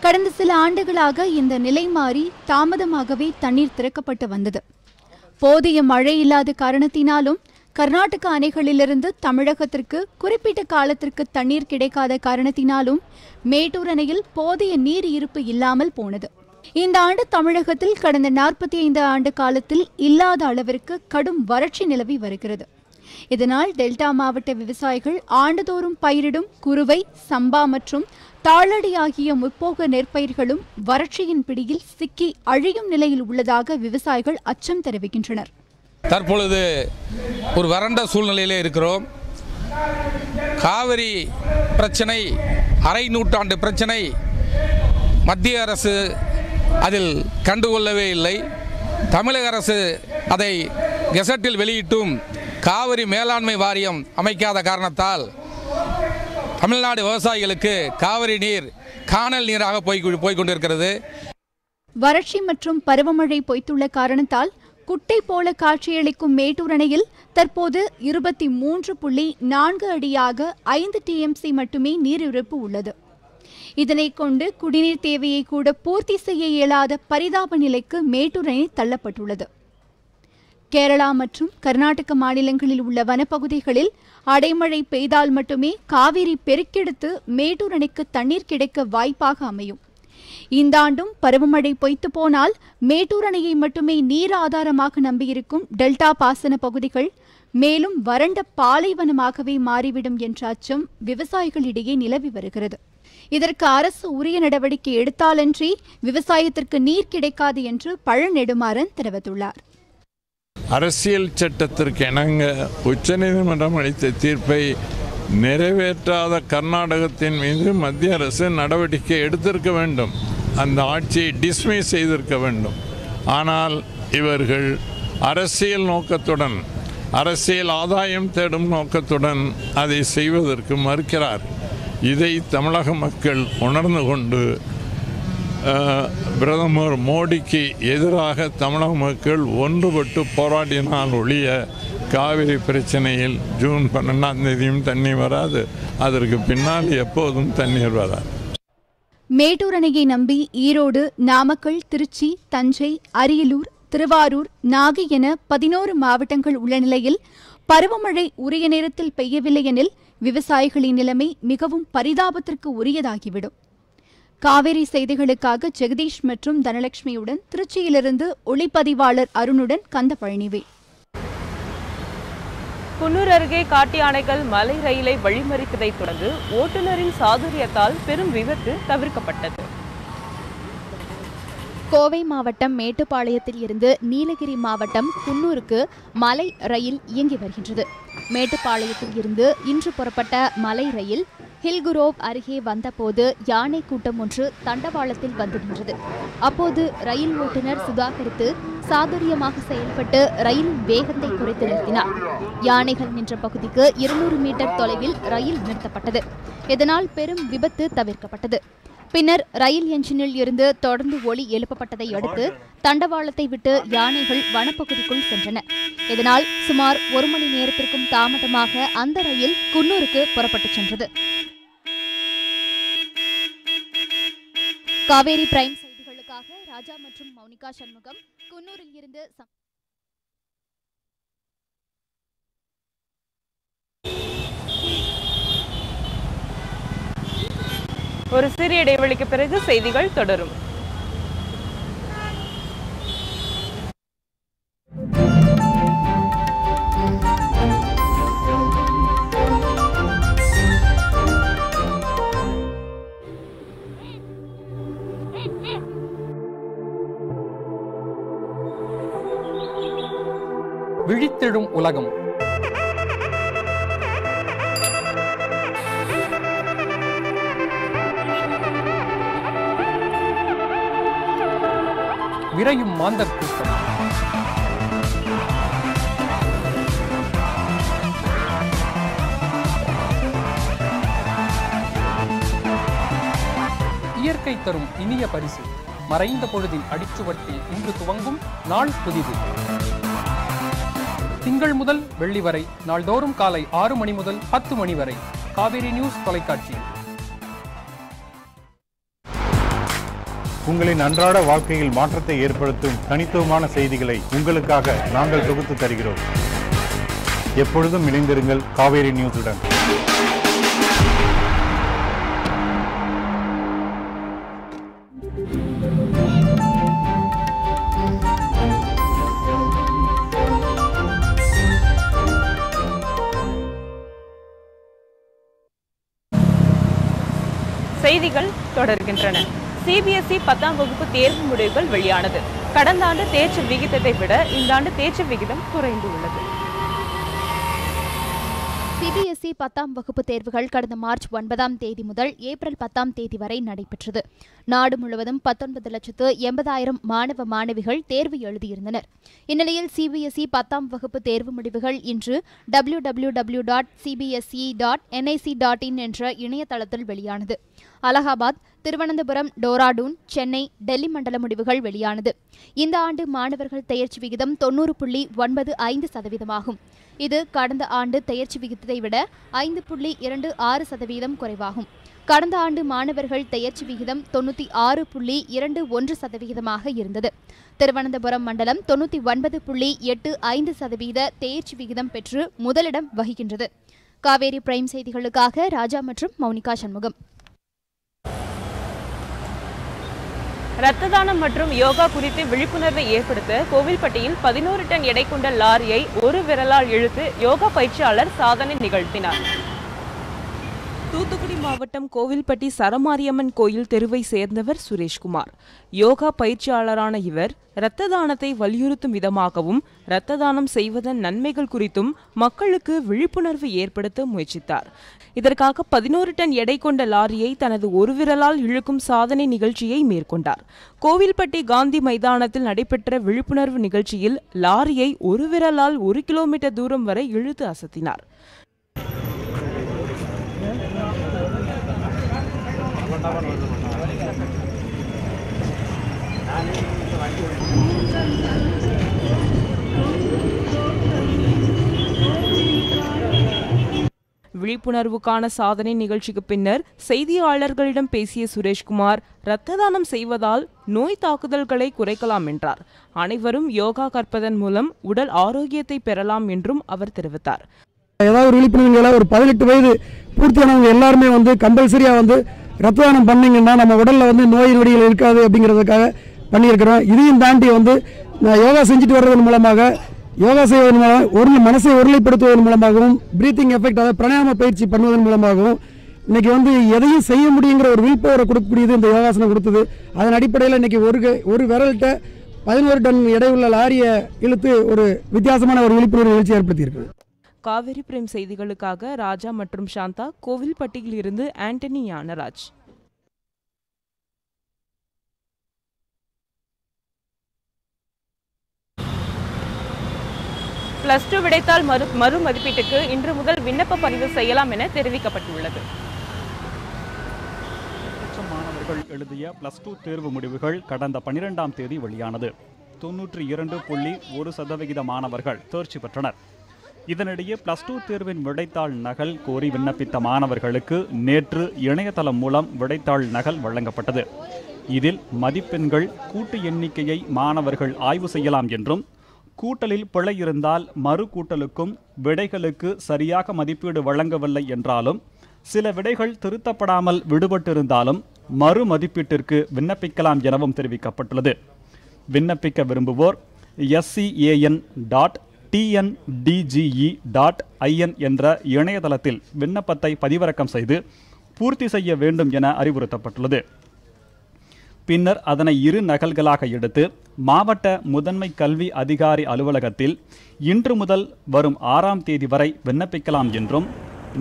கடந்த சில ஆண்டுகளாக இந்த நிலை மாறி தாமதமாகவே தண்ணீர் திறக்கப்பட்டு வந்தது. போதிய மழை இல்லாத காரணத்தினாலும் கர்நாடக அணைகளிலிருந்து தமிழகத்திற்கு குறிப்பிட்ட காலத்திற்கு தண்ணீர் கிடைக்காத காரணத்தினாலும் மேட்டூர் அணையில் போதிய நீர் இருப்பு இல்லாமல் போனது. இந்த ஆண்டு தமிழகத்தில் கடந்த 45 ஆண்டு காலத்தில் இல்லாத அளவிற்கு கடும் வறட்சி நிலவி வருகிறது. இதனால் டெல்டா மாவட்ட விவசாயிகள் ஆண்டுதோறும் பயிரிடும் குறுவை, சம்பா மற்றும் தாளடி ஆகிய முற்போக நெற்பயிர்களும் வறட்சியின் பிடியில் சிக்கி அழியும் நிலையில் உள்ளதாக விவசாயிகள் அச்சம் தெரிவிக்கின்றனர். தற்பொழுது ஒரு வறண்ட சூழ்நிலையிலே இருக்கிறோம். காவிரி பிரச்சனை, அரை நூற்றாண்டு பிரச்சனை, மத்திய அரசு அதில் கண்டுகொள்ளவே இல்லை. தமிழக அரசு அதை கெசட்டில் வெளியிட்டும் காவிரி மேலாண்மை வாரியம் அமைக்காத காரணத்தால் தமிழ்நாடு விவசாயிகளுக்கு காவிரி நீர் காணல் நீராக போய்கொண்டிருக்கிறது. வறட்சி மற்றும் பருவமழை பொய்த்துள்ள காரணத்தால் குட்டை போல காட்சியளிக்கும் மேட்டூர் அணையில் தற்போது 23.4 அடியாக 5 TMC மட்டுமே நீர் இருப்பு உள்ளது. இதனை கொண்டு குடிநீர் தேவையை கூட பூர்த்தி செய்ய இயலாத பரிதாப நிலைக்கு மேட்டூர் அணை தள்ளப்பட்டுள்ளது. கேரளா மற்றும் கர்நாடக மாநிலங்களில் உள்ள வனப்பகுதிகளில் அடைமழை பெய்தால் மட்டுமே காவிரி பெருக்கெடுத்து மேட்டூர் அணைக்கு தண்ணீர் கிடைக்க வாய்ப்பாக அமையும். இந்த ஆண்டும் பருவமழை பொய்த்து போனால் மேட்டூர் அணையை மட்டுமே நீர் ஆதாரமாக நம்பியிருக்கும் டெல்டா பாசன பகுதிகள் மேலும் வறண்ட பாலைவனமாகவே மாறிவிடும் என்ற அச்சம் விவசாயிகளிடையே நிலவி வருகிறது. இதற்கு அரசு உரிய நடவடிக்கை எடுத்தாலன்றி விவசாயத்திற்கு நீர் கிடைக்காது என்று பழநெடுமாறன் தெரிவித்துள்ளார். அரசியல் சட்டத்திற்கு இணங்க உச்சநீதிமன்றம் அளித்த தீர்ப்பை நிறைவேற்றாத கர்நாடகத்தின் மீது மத்திய அரசு நடவடிக்கை எடுத்திருக்க வேண்டும். அந்த ஆட்சியை டிஸ்மிஸ் செய்திருக்க வேண்டும். ஆனால் இவர்கள் அரசியல் நோக்கத்துடன், அரசியல் ஆதாயம் தேடும் நோக்கத்துடன் அதை செய்வதற்கு மறுக்கிறார். இதை தமிழக மக்கள் உணர்ந்து கொண்டு பிரதமர் மோடிக்கு எதிராக தமிழக மக்கள் ஒன்றுபட்டு போராடினால் ஒழிய காவிரி பிரச்சனையில் ஜூன் 12ஆம் தேதியும் தண்ணீர் வராது. அதற்கு பின்னால் எப்போதும் தண்ணீர் வராது. மேட்டூர் அணையை நம்பி ஈரோடு, நாமக்கல், திருச்சி, தஞ்சை, அரியலூர், திருவாரூர், நாகை என 11 மாவட்டங்கள் உள்ள நிலையில் பருவமழை உரிய நேரத்தில் பெய்யவில்லை எனில் விவசாயிகளின் நிலைமை மிகவும் பரிதாபத்திற்கு உரியதாகிவிடும். காவிரி செய்திகளுக்காக ஜெகதீஷ் மற்றும் தனலட்சுமியுடன் திருச்சியிலிருந்து ஒளிப்பதிவாளர் அருணுடன் கந்தபழனிவே. குன்னூர் அருகே காட்டு யானைகள் மலை ரயிலை வழிமறித்ததைத் தொடர்ந்து ஓட்டுநரின் சாதுரியத்தால் பெரும் விபத்து தவிர்க்கப்பட்டது. கோவை மாவட்டம் மேட்டுப்பாளையத்தில் இருந்து நீலகிரி மாவட்டம் குன்னூருக்கு மலை ரயில் இயங்கி வருகின்றது. மேட்டுப்பாளையத்தில் இருந்து இன்று புறப்பட்ட மலை ரயில் ஹில்குரோவ் அருகே வந்தபோது யானை கூட்டம் ஒன்று தண்டவாளத்தில் வந்து நின்றது. அப்போது ரயில் ஓட்டுநர் சுதாகரித்து சாதுரியமாக செயல்பட்டு ரயிலின் வேகத்தை குறைத்து நிறுத்தினார். யானைகள் நின்ற பகுதிக்கு 200 மீட்டர் தொலைவில் ரயில் நிறுத்தப்பட்டது. இதனால் பெரும் விபத்து தவிர்க்கப்பட்டது. பின்னர் ரயில் என்ஜினில் இருந்து தொடர்ந்து ஒலி எழுப்பப்பட்டதை அடுத்து தண்டவாளத்தை விட்டு யானைகள் வனப்பகுதிக்குள் சென்றன. இதனால் சுமார் 1 மணி நேரத்திற்கும் தாமதமாக அந்த ரயில் குன்னூருக்கு புறப்பட்டு சென்றது. காவேரி பிரைம் செய்திகளுக்காக ராஜா மற்றும் மௌனிகா சண்முகம், குன்னூரில் இருந்து. ஒரு சிறிய இடைவெளிக்கு பிறகு செய்திகள் தொடரும். விழித்தெழும் உலகம். விரையும் மாந்தர் கூட்டம். இயற்கை தரும் இனிய பரிசு. மறைந்த பொழுதின் அடிச்சுவட்டில் இன்று துவங்கும் நாள் புதிது. திங்கள் முதல் வெள்ளி வரை நாள்தோறும் காலை 6 மணி முதல் 10 மணி வரை காவேரி நியூஸ் தொலைக்காட்சியில். உங்களின் அன்றாட வாழ்க்கையில் மாற்றத்தை ஏற்படுத்தும் தனித்துவமான செய்திகளை உங்களுக்காக நாங்கள் தொகுத்து தருகிறோம். எப்பொழுதும் இணைந்திருங்கள் காவேரி நியூஸுடன். செய்திகள் தொடர்கின்றன. சிபிஎஸ்இ 10ஆம் வகுப்பு தேர்வு முடிவுகள் வெளியானது. கடந்த ஆண்டு தேர்ச்சி விகிதத்தை விட இந்த ஆண்டு தேர்ச்சி விகிதம் குறைந்துள்ளது. சிபிஎஸ்இ 10ஆம் வகுப்பு தேர்வுகள் கடந்த மார்ச் 9ஆம் தேதி முதல் ஏப்ரல் 10ஆம் தேதி வரை நடைபெற்றது. நாடு முழுவதும் 19,80,000 மாணவ மாணவிகள் தேர்வு எழுதியிருந்தனர். இந்நிலையில் சிபிஎஸ்இ 10ஆம் வகுப்பு தேர்வு முடிவுகள் இன்று www.cbse.nic.in என்ற இணையதளத்தில் வெளியானது. அலகாபாத், திருவனந்தபுரம், டோராடூன், சென்னை, டெல்லி மண்டல முடிவுகள் வெளியானது. இந்த ஆண்டு மாணவர்கள் தேர்ச்சி விகிதம் 90.95% இது கடந்த ஆண்டு தேர்ச்சி விகிதத்தை விட 5.26% குறைவாகும். கடந்த ஆண்டு மாணவர்கள் தேர்ச்சி விகிதம் 96.21% இருந்தது. திருவனந்தபுரம் மண்டலம் 99.85% தேர்ச்சி விகிதம் பெற்று முதலிடம் வகிக்கின்றது. காவேரி பிரைம் செய்திகளுக்காக ராஜா மற்றும் மௌனிகா சண்முகம். இரத்த தானம் மற்றும் யோகா குறித்து விழிப்புணர்வை ஏற்படுத்த கோவில்பட்டியில் 11 டன் எடை கொண்ட லாரியை ஒரு விரலால் இழுத்து யோகா பயிற்சியாளர் சாதனை நிகழ்த்தினார். தூத்துக்குடி மாவட்டம் கோவில்பட்டி சரமாரியம்மன் கோயில் தெருவை சேர்ந்தவர் சுரேஷ்குமார். யோகா பயிற்சியாளரான இவர் இரத்த தானத்தை வலியுறுத்தும் விதமாகவும் இரத்த தானம் செய்வதன் நன்மைகள் குறித்தும் மக்களுக்கு விழிப்புணர்வு ஏற்படுத்த முயற்சித்தார். இதற்காக 11 டன் எடை கொண்ட லாரியை தனது ஒரு விரலால் இழுக்கும் சாதனை நிகழ்ச்சியை மேற்கொண்டார். கோவில்பட்டி காந்தி மைதானத்தில் நடைபெற்ற விழிப்புணர்வு நிகழ்ச்சியில் லாரியை ஒரு விரலால் 1 கிலோமீட்டர் தூரம் வரை இழுத்து அசத்தினார். விழிப்புணர்வுக்கான சாதனை நிகழ்ச்சிக்கு பின்னர் செய்தியாளர்களிடம் பேசிய சுரேஷ்குமார், இரத்த தானம் செய்வதால் நோய் தாக்குதல்களை குறைக்கலாம் என்றார். அனைவரும் யோகா கற்பதன் மூலம் உடல் ஆரோக்கியத்தை பெறலாம் என்றும் அவர் தெரிவித்தார். ஏதாவது ஒரு விழிப்புணர்வுகளை ஒரு 18 வயது பூர்த்தியானவங்க எல்லாருமே கம்பல்சரியா ரத்த தானம் பண்ணீங்கன்னா நம்ம உடல்ல நோய் நொடிகள் இருக்காது அப்படிங்கிறதுக்காக பண்ணியிருக்கிறோம். இதையும் தாண்டி நான் யோகா செஞ்சுட்டு வர்றதன் மூலமாக யோகா செய்வதன் மூலம் மனசை ஒருநிலைப்படுத்துவதன் மூலமாகவும் பிரீத்திங் எஃபெக்ட் அதாவது பிராணாயாம பயிற்சி பண்ணுவதன் மூலமாகவும் இன்னைக்கு எதையும் செய்ய முடியுங்கிற ஒரு வில் பவரை கொடுக்கக்கூடியது இந்த யோகாசனம் கொடுத்தது. அதன் அடிப்படையில் இன்னைக்கு ஒரு விரல்கிட்ட 11 டன் எடையுள்ள லாரியை இழுத்து ஒரு வித்தியாசமான ஒரு விழிப்புணர்வு நிகழ்ச்சி ஏற்படுத்தியிருக்கு. காவேரி பிரேம் செய்திகளுக்காக ராஜா மற்றும் சாந்தா, கோவில்பட்டியில் இருந்து ஆண்டனி ஞானராஜ். +2 விடைத்தாள் மறு மதிப்பீட்டுக்கு இன்று முதல் விண்ணப்ப பதிவு செய்யலாம் என தெரிவிக்கப்பட்டுள்ளது. மாணவர்கள் எழுதிய +2 தேர்வு முடிவுகள் கடந்த 12ஆம் தேதி வெளியானது. 92.1% மாணவர்கள் தேர்ச்சி பெற்றனர். இதனிடையே +2 தேர்வின் விடைத்தாள் நகல் கோரி விண்ணப்பித்த மாணவர்களுக்கு நேற்று இணையதளம் மூலம் விடைத்தாள் நகல் வழங்கப்பட்டது. இதில் மதிப்பெண்கள் கூட்டு எண்ணிக்கையை மாணவர்கள் ஆய்வு செய்யலாம் என்றும், கூட்டலில் பிழை இருந்தால் மறு கூட்டலுக்கும் விடைகளுக்கு சரியாக மதிப்பீடு வழங்கவில்லை என்றாலும், சில விடைகள் திருத்தப்படாமல் விடுபட்டிருந்தாலும் மறு மதிப்பீட்டிற்கு விண்ணப்பிக்கலாம் எனவும் தெரிவிக்கப்பட்டுள்ளது. விண்ணப்பிக்க விரும்புவோர் scan.tndge.in என்ற இணையதளத்தில் விண்ணப்பத்தை பதிவிறக்கம் செய்து பூர்த்தி செய்ய வேண்டும் என அறிவுறுத்தப்பட்டுள்ளது. பின்னர் அதனை 2 நகல்களாக எடுத்து மாவட்ட முதன்மை கல்வி அதிகாரி அலுவலகத்தில் இன்று முதல் வரும் 6ஆம் தேதி வரை விண்ணப்பிக்கலாம் என்றும்,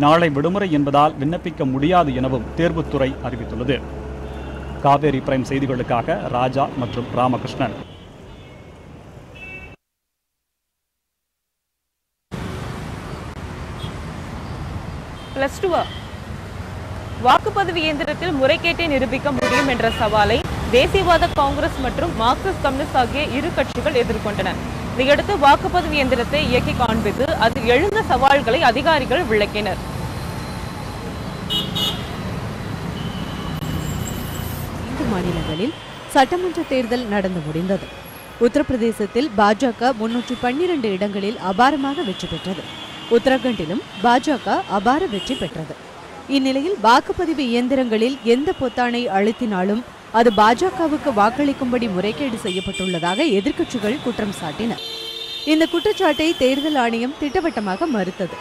நாளை விடுமுறை என்பதால் விண்ணப்பிக்க முடியாது எனவும் தேர்வுத்துறை அறிவித்துள்ளது. காவேரி பிரைம் செய்திகளுக்காக ராஜா மற்றும் ராமகிருஷ்ணன். +2 வாக்குப்பதிவு இயந்திரத்தில் முறைகேட்டை நிரூபிக்க முடியும் என்ற சவாலை தேசியவாத காங்கிரஸ் மற்றும் மார்க்சிஸ்ட் கம்யூனிஸ்ட் ஆகிய இரு கட்சிகள் எதிர்கொண்டன. இதையடுத்து வாக்குப்பதிவு இயந்திரத்தை இயக்கி காண்பித்து அதில் எழுந்த சவால்களை அதிகாரிகள் விளக்கினர். மாநிலங்களில் சட்டமன்ற தேர்தல் நடந்து முடிந்தது. உத்தரப்பிரதேசத்தில் பாஜக 312 இடங்களில் அபாரமாக வெற்றி பெற்றது. உத்தரகண்டிலும் பாஜக அபார வெற்றி பெற்றது. இந்நிலையில் வாக்குப்பதிவு இயந்திரங்களில் எந்த பொத்தானை அழுத்தினாலும் அது பாஜகவுக்கு வாக்களிக்கும்படி முறைகேடு செய்யப்பட்டுள்ளதாக எதிர்க்கட்சிகள் குற்றம் சாட்டின. இந்த குற்றச்சாட்டை தேர்தல் ஆணையம் திட்டவட்டமாக மறுத்தது.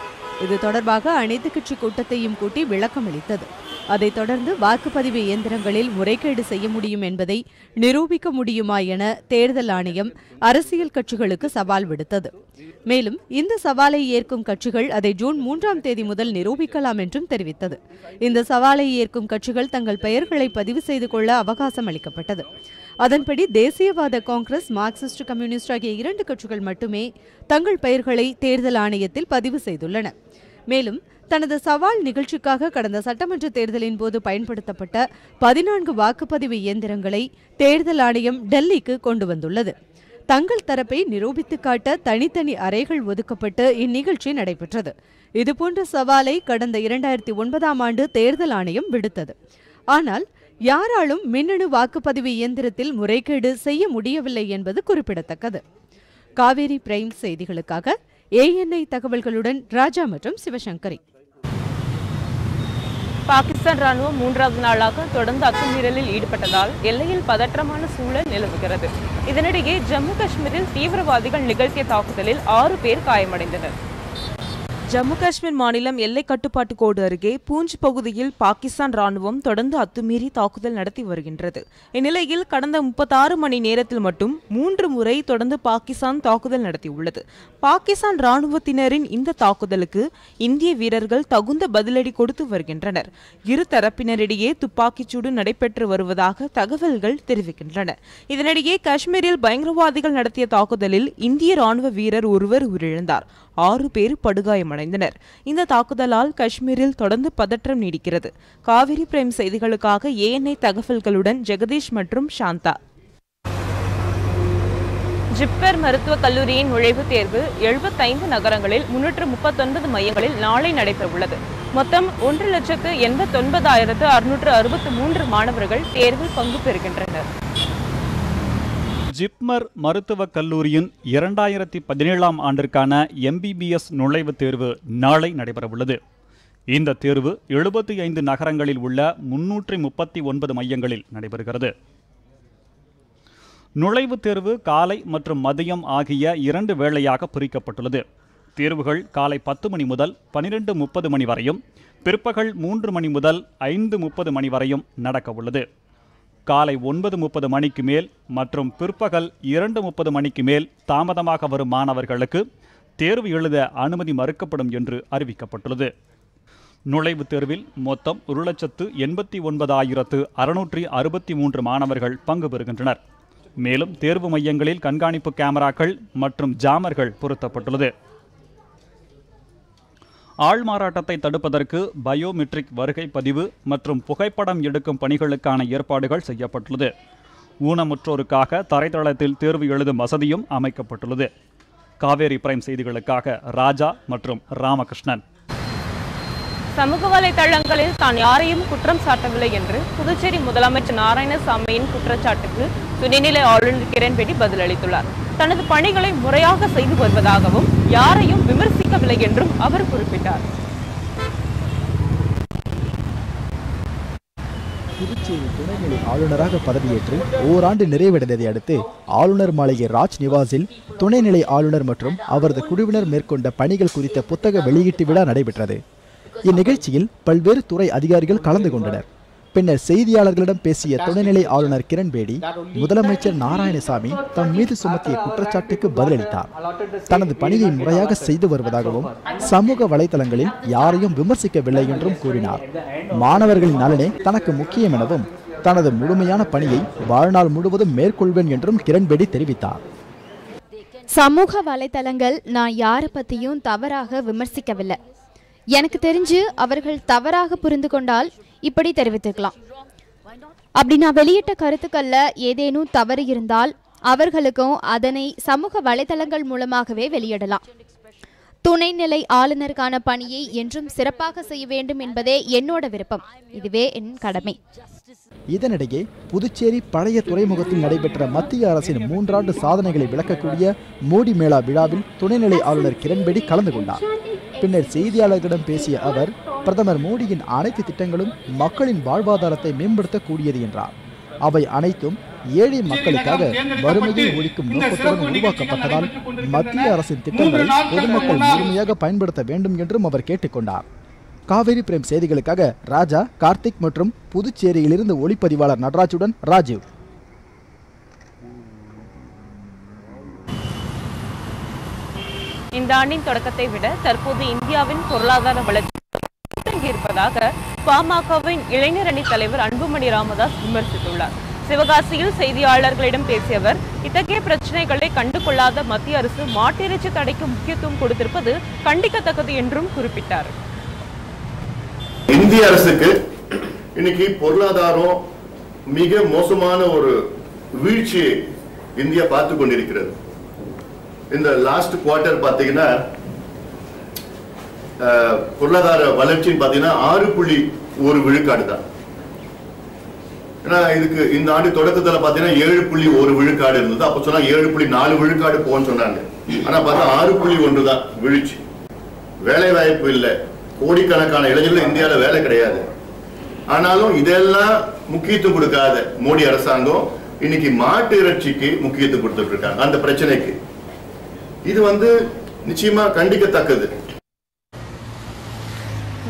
இது தொடர்பாக அனைத்து கட்சி கூட்டத்தையும் கூட்டி விளக்கம் அளித்தது. அதைத் தொடர்ந்து வாக்குப்பதிவு இயந்திரங்களில் முறைகேடு செய்ய முடியும் என்பதை நிரூபிக்க முடியுமா என தேர்தல் ஆணையம் அரசியல் கட்சிகளுக்கு சவால் விடுத்தது. மேலும் இந்த சவாலை ஏற்கும் கட்சிகள் அதை ஜூன் 3ஆம் தேதி முதல் நிரூபிக்கலாம் என்றும் தெரிவித்தது. இந்த சவாலை ஏற்கும் கட்சிகள் தங்கள் பெயர்களை பதிவு செய்து கொள்ள அவகாசம் அளிக்கப்பட்டது. அதன்படி தேசியவாத காங்கிரஸ், மார்க்சிஸ்ட் கம்யூனிஸ்ட் ஆகிய 2 கட்சிகள் மட்டுமே தங்கள் பெயர்களை தேர்தல் ஆணையத்தில் பதிவு செய்துள்ளன. மேலும் தனது சவால் நிகழ்ச்சிக்காக கடந்த சட்டமன்ற தேர்தலின் போது பயன்படுத்தப்பட்ட 14 வாக்குப்பதிவு இயந்திரங்களை தேர்தல் ஆணையம் டெல்லிக்கு கொண்டு வந்துள்ளது. தங்கள் தரப்பை நிரூபித்து காட்ட தனித்தனி அறைகள் ஒதுக்கப்பட்டு இந்நிகழ்ச்சி நடைபெற்றது. இதுபோன்ற சவாலை கடந்த 2009ஆம் ஆண்டு தேர்தல் ஆணையம் விடுத்தது. ஆனால் யாராலும் மின்னணு வாக்குப்பதிவு இயந்திரத்தில் முறைகேடு செய்ய முடியவில்லை என்பது குறிப்பிடத்தக்கது. காவேரி பிரைம் செய்திகளுக்காக ANI தகவல்களுடன் ராஜா மற்றும் சிவசங்கரி. பாகிஸ்தான் ராணுவம் 3வது நாளாக தொடர்ந்து அத்துமீறலில் ஈடுபட்டதால் எல்லையில் பதற்றமான சூழல் நிலவுகிறது. இதனிடையே ஜம்மு காஷ்மீரில் தீவிரவாதிகள் நிகழ்த்திய தாக்குதலில் 6 பேர் காயமடைந்தனர். ஜம்மு காஷ்மீர் மாநிலம் எல்லை கட்டுப்பாட்டு கோடு அருகே பூஞ்ச் பகுதியில் பாகிஸ்தான் ராணுவம் தொடர்ந்து அத்துமீறி தாக்குதல் நடத்தி வருகின்றது. இந்நிலையில் கடந்த 36 மணி நேரத்தில் மட்டும் 3 முறை தொடர்ந்து பாகிஸ்தான் தாக்குதல் நடத்தியுள்ளது. பாகிஸ்தான் ராணுவத்தினரின் இந்த தாக்குதலுக்கு இந்திய வீரர்கள் தகுந்த பதிலடி கொடுத்து வருகின்றனர். இரு தரப்பினரிடையே துப்பாக்கிச்சூடு நடைபெற்று வருவதாக தகவல்கள் தெரிவிக்கின்றன. இதனிடையே காஷ்மீரில் பயங்கரவாதிகள் நடத்திய தாக்குதலில் இந்திய ராணுவ வீரர் ஒருவர் உயிரிழந்தார். 6 பேர் படுகாயமடைந்தனர். இந்த தாக்குதலால் காஷ்மீரில் தொடர்ந்து பதற்றம் நீடிக்கிறது. காவிரி பிரைம் செய்திகளுக்காக ANI தகவல்களுடன் ஜெகதீஷ் மற்றும் சாந்தா. ஜிப்மர் மருத்துவக் கல்லூரியின் நுழைவுத் தேர்வு 75 நகரங்களில் 339 மையங்களில் நாளை நடைபெறவுள்ளது. மொத்தம் 1,89,663 மாணவர்கள் தேர்வில் பங்கு பெறுகின்றனர். ஜிப்மர் மருத்துவக் கல்லூரியின் 2017ஆம் ஆண்டிற்கான MBBS நுழைவுத் தேர்வு நாளை நடைபெறவுள்ளது. இந்த தேர்வு 75 நகரங்களில் உள்ள 339 மையங்களில் நடைபெறுகிறது. நுழைவுத் தேர்வு காலை மற்றும் மதியம் ஆகிய 2 வேளையாக பிரிக்கப்பட்டுள்ளது. தேர்வுகள் காலை 10 மணி முதல் 12:30 மணி வரையும், பிற்பகல் 3 மணி முதல் 5:30 மணி வரையும் நடக்கவுள்ளது. காலை 9:30 மணிக்கு மேல் மற்றும் பிற்பகல் 2:30 மணிக்கு மேல் தாமதமாக வரும் மாணவர்களுக்கு தேர்வு எழுத அனுமதி மறுக்கப்படும் என்று அறிவிக்கப்பட்டுள்ளது. நுழைவுத் தேர்வில் மொத்தம் 1,89,663 மாணவர்கள் பங்கு பெறுகின்றனர். மேலும் தேர்வு மையங்களில் கண்காணிப்பு கேமராக்கள் மற்றும் ஜாமர்கள் பொருத்தப்பட்டுள்ளது. ஆள்மாறாட்டத்தை தடுப்பதற்கு பயோமெட்ரிக் வருகை பதிவு மற்றும் புகைப்படம் எடுக்கும் பணிகளுக்கான ஏற்பாடுகள் செய்யப்பட்டுள்ளது. ஊனமுற்றோருக்காக தரைத்தளத்தில் தேர்வு எழுதும் வசதியும் அமைக்கப்பட்டுள்ளது. காவேரி பிரைம் செய்திகளுக்காக ராஜா மற்றும் ராமகிருஷ்ணன். சமூக வலைதளங்களில் தான் யாரையும் குற்றம் சாட்டவில்லை என்று புதுச்சேரி முதலமைச்சர் நாராயணசாமியின் குற்றச்சாட்டுக்கு துணைநிலை ஆளுநர் கிரண்பேடி பதிலளித்துள்ளார். தனது பணிகளை முறையாக செய்து வருவதாகவும் யாரையும் விமர்சிக்கவில்லை என்றும் அவர் குறிப்பிட்டார். புதுச்சேரி துணைநிலை ஆளுநராக பதவியேற்று ஓராண்டு நிறைவடைந்ததை அடுத்து ஆளுநர் மாளிகை ராஜ் நிவாஸில் துணைநிலை ஆளுநர் மற்றும் அவரது குழுவினர் மேற்கொண்ட பணிகள் குறித்த புத்தக வெளியீட்டு விழா நடைபெற்றது. இந்நிகழ்ச்சியில் பல்வேறு துறை அதிகாரிகள் கலந்து கொண்டனர். பின்னர் செய்தியாளர்களிடம் பேசிய துணைநிலை ஆளுநர் கிரண்பேடி முதலமைச்சர் நாராயணசாமி தம் மீது சுமத்திய குற்றச்சாட்டுக்கு பதிலளித்தார். தனது பணியை முறையாக செய்து வருவதாகவும் சமூக வலைதளங்களில் யாரையும் விமர்சிக்கவில்லை என்றும் கூறினார். மாணவர்களின் நலனே தனக்கு முக்கியம் எனவும் தனது முழுமையான பணியை வாழ்நாள் முழுவதும் மேற்கொள்வேன் என்றும் கிரண்பேடி தெரிவித்தார். சமூக வலைதளங்கள் நான் யாரை பற்றியும் தவறாக விமர்சிக்கவில்லை. எனக்கு தெரிஞ்சு அவர்கள் தவறாக புரிந்து கொண்டால் இப்படி தெரிவித்துக்கலாம். அப்படி நான் வெளியிட்ட கருத்துக்கள்ல ஏதேனும் தவறு இருந்தால் அவர்களுக்கும் அதனை சமூக வலைதளங்கள் மூலமாகவே வெளியிடலாம். துணைநிலை ஆளுநருக்கான பணியை என்றும் சிறப்பாக செய்ய வேண்டும் என்பதே என்னோட விருப்பம். இதுவே என் கடமை. இதனிடையே புதுச்சேரி பழைய துறைமுகத்தில் நடைபெற்ற மத்திய அரசின் 3 ஆண்டு சாதனைகளை விளக்கக்கூடிய மோடி மேளா விழாவில் துணைநிலை ஆளுநர் கிரண்பேடி கலந்து கொண்டார். பின்னர் செய்தியாளர்களிடம் பேசிய அவர் பிரதமர் மோடியின் அனைத்து திட்டங்களும் மக்களின் வாழ்வாதாரத்தை மேம்படுத்தக்கூடியது என்றார். அவை அனைத்தும் ஏழை மக்களுக்காக வறுமையை ஒழிக்கும் நோக்கத்துடன் உருவாக்கப்பட்டதால் மத்திய அரசின் திட்டங்களை பொதுமக்கள் முழுமையாக பயன்படுத்த வேண்டும் என்றும் அவர் கேட்டுக்கொண்டார். காவேரி பிரேம் செய்திகளுக்காக ராஜா, கார்த்திக் மற்றும் புதுச்சேரியிலிருந்து ஒளிப்பதிவாளர் நடராஜுடன் ராஜீவ். இந்த ஆண்டின் தொடக்கத்தை விட தற்போது இந்தியாவின் பொருளாதார வளர்ச்சி இருப்பதாக பாமகவின் இளைஞர் அணி தலைவர் அன்புமணி ராமதாஸ் விமர்சித்துள்ளார். சிவகாசியில் செய்தியாளர்களிடம் பேசிய அவர் இத்தகைய பிரச்சனைகளை கண்டுகொள்ளாத மத்திய அரசு மாட்டிறைச்சி தடைக்கு முக்கியத்துவம் கொடுத்திருப்பது கண்டிக்கத்தக்கது என்றும் குறிப்பிட்டார். இந்திய அரசுக்கு இன்னைக்கு பொருளாதாரம் மிக மோசமான ஒரு வீழ்ச்சியை இந்தியா பார்த்து கொண்டிருக்கிறது. இந்த லாஸ்ட் குவார்டர் பாத்தீங்கன்னா பொருளாதார வளர்ச்சின்னு பாத்தீங்கன்னா 6.1 விழுக்காடு தான். ஏன்னா இதுக்கு இந்த ஆண்டு தொடக்கத்துல பாத்தீங்கன்னா 7.1 விழுக்காடு இருந்தது. அப்ப சொன்னா 7.4 விழுக்காடு போன்னு சொன்னாங்க. ஆனா பார்த்தா 6.1 தான் வீழ்ச்சி. வேலை வாய்ப்பு இல்லை. கோடிக்கணக்கான இளைஞர்கள் இந்தியாவில் வேலை கிடையாது. ஆனாலும் இதெல்லாம் முக்கியத்துவம் கொடுக்காத மோடி அரசாங்கம் இன்னைக்கு மாட்டு இறைச்சிக்கு முக்கியத்துவம் கொடுத்துட்டு இருக்காங்க. அந்த பிரச்சனைக்கு இது நிச்சயமா கண்டிக்கத்தக்கது.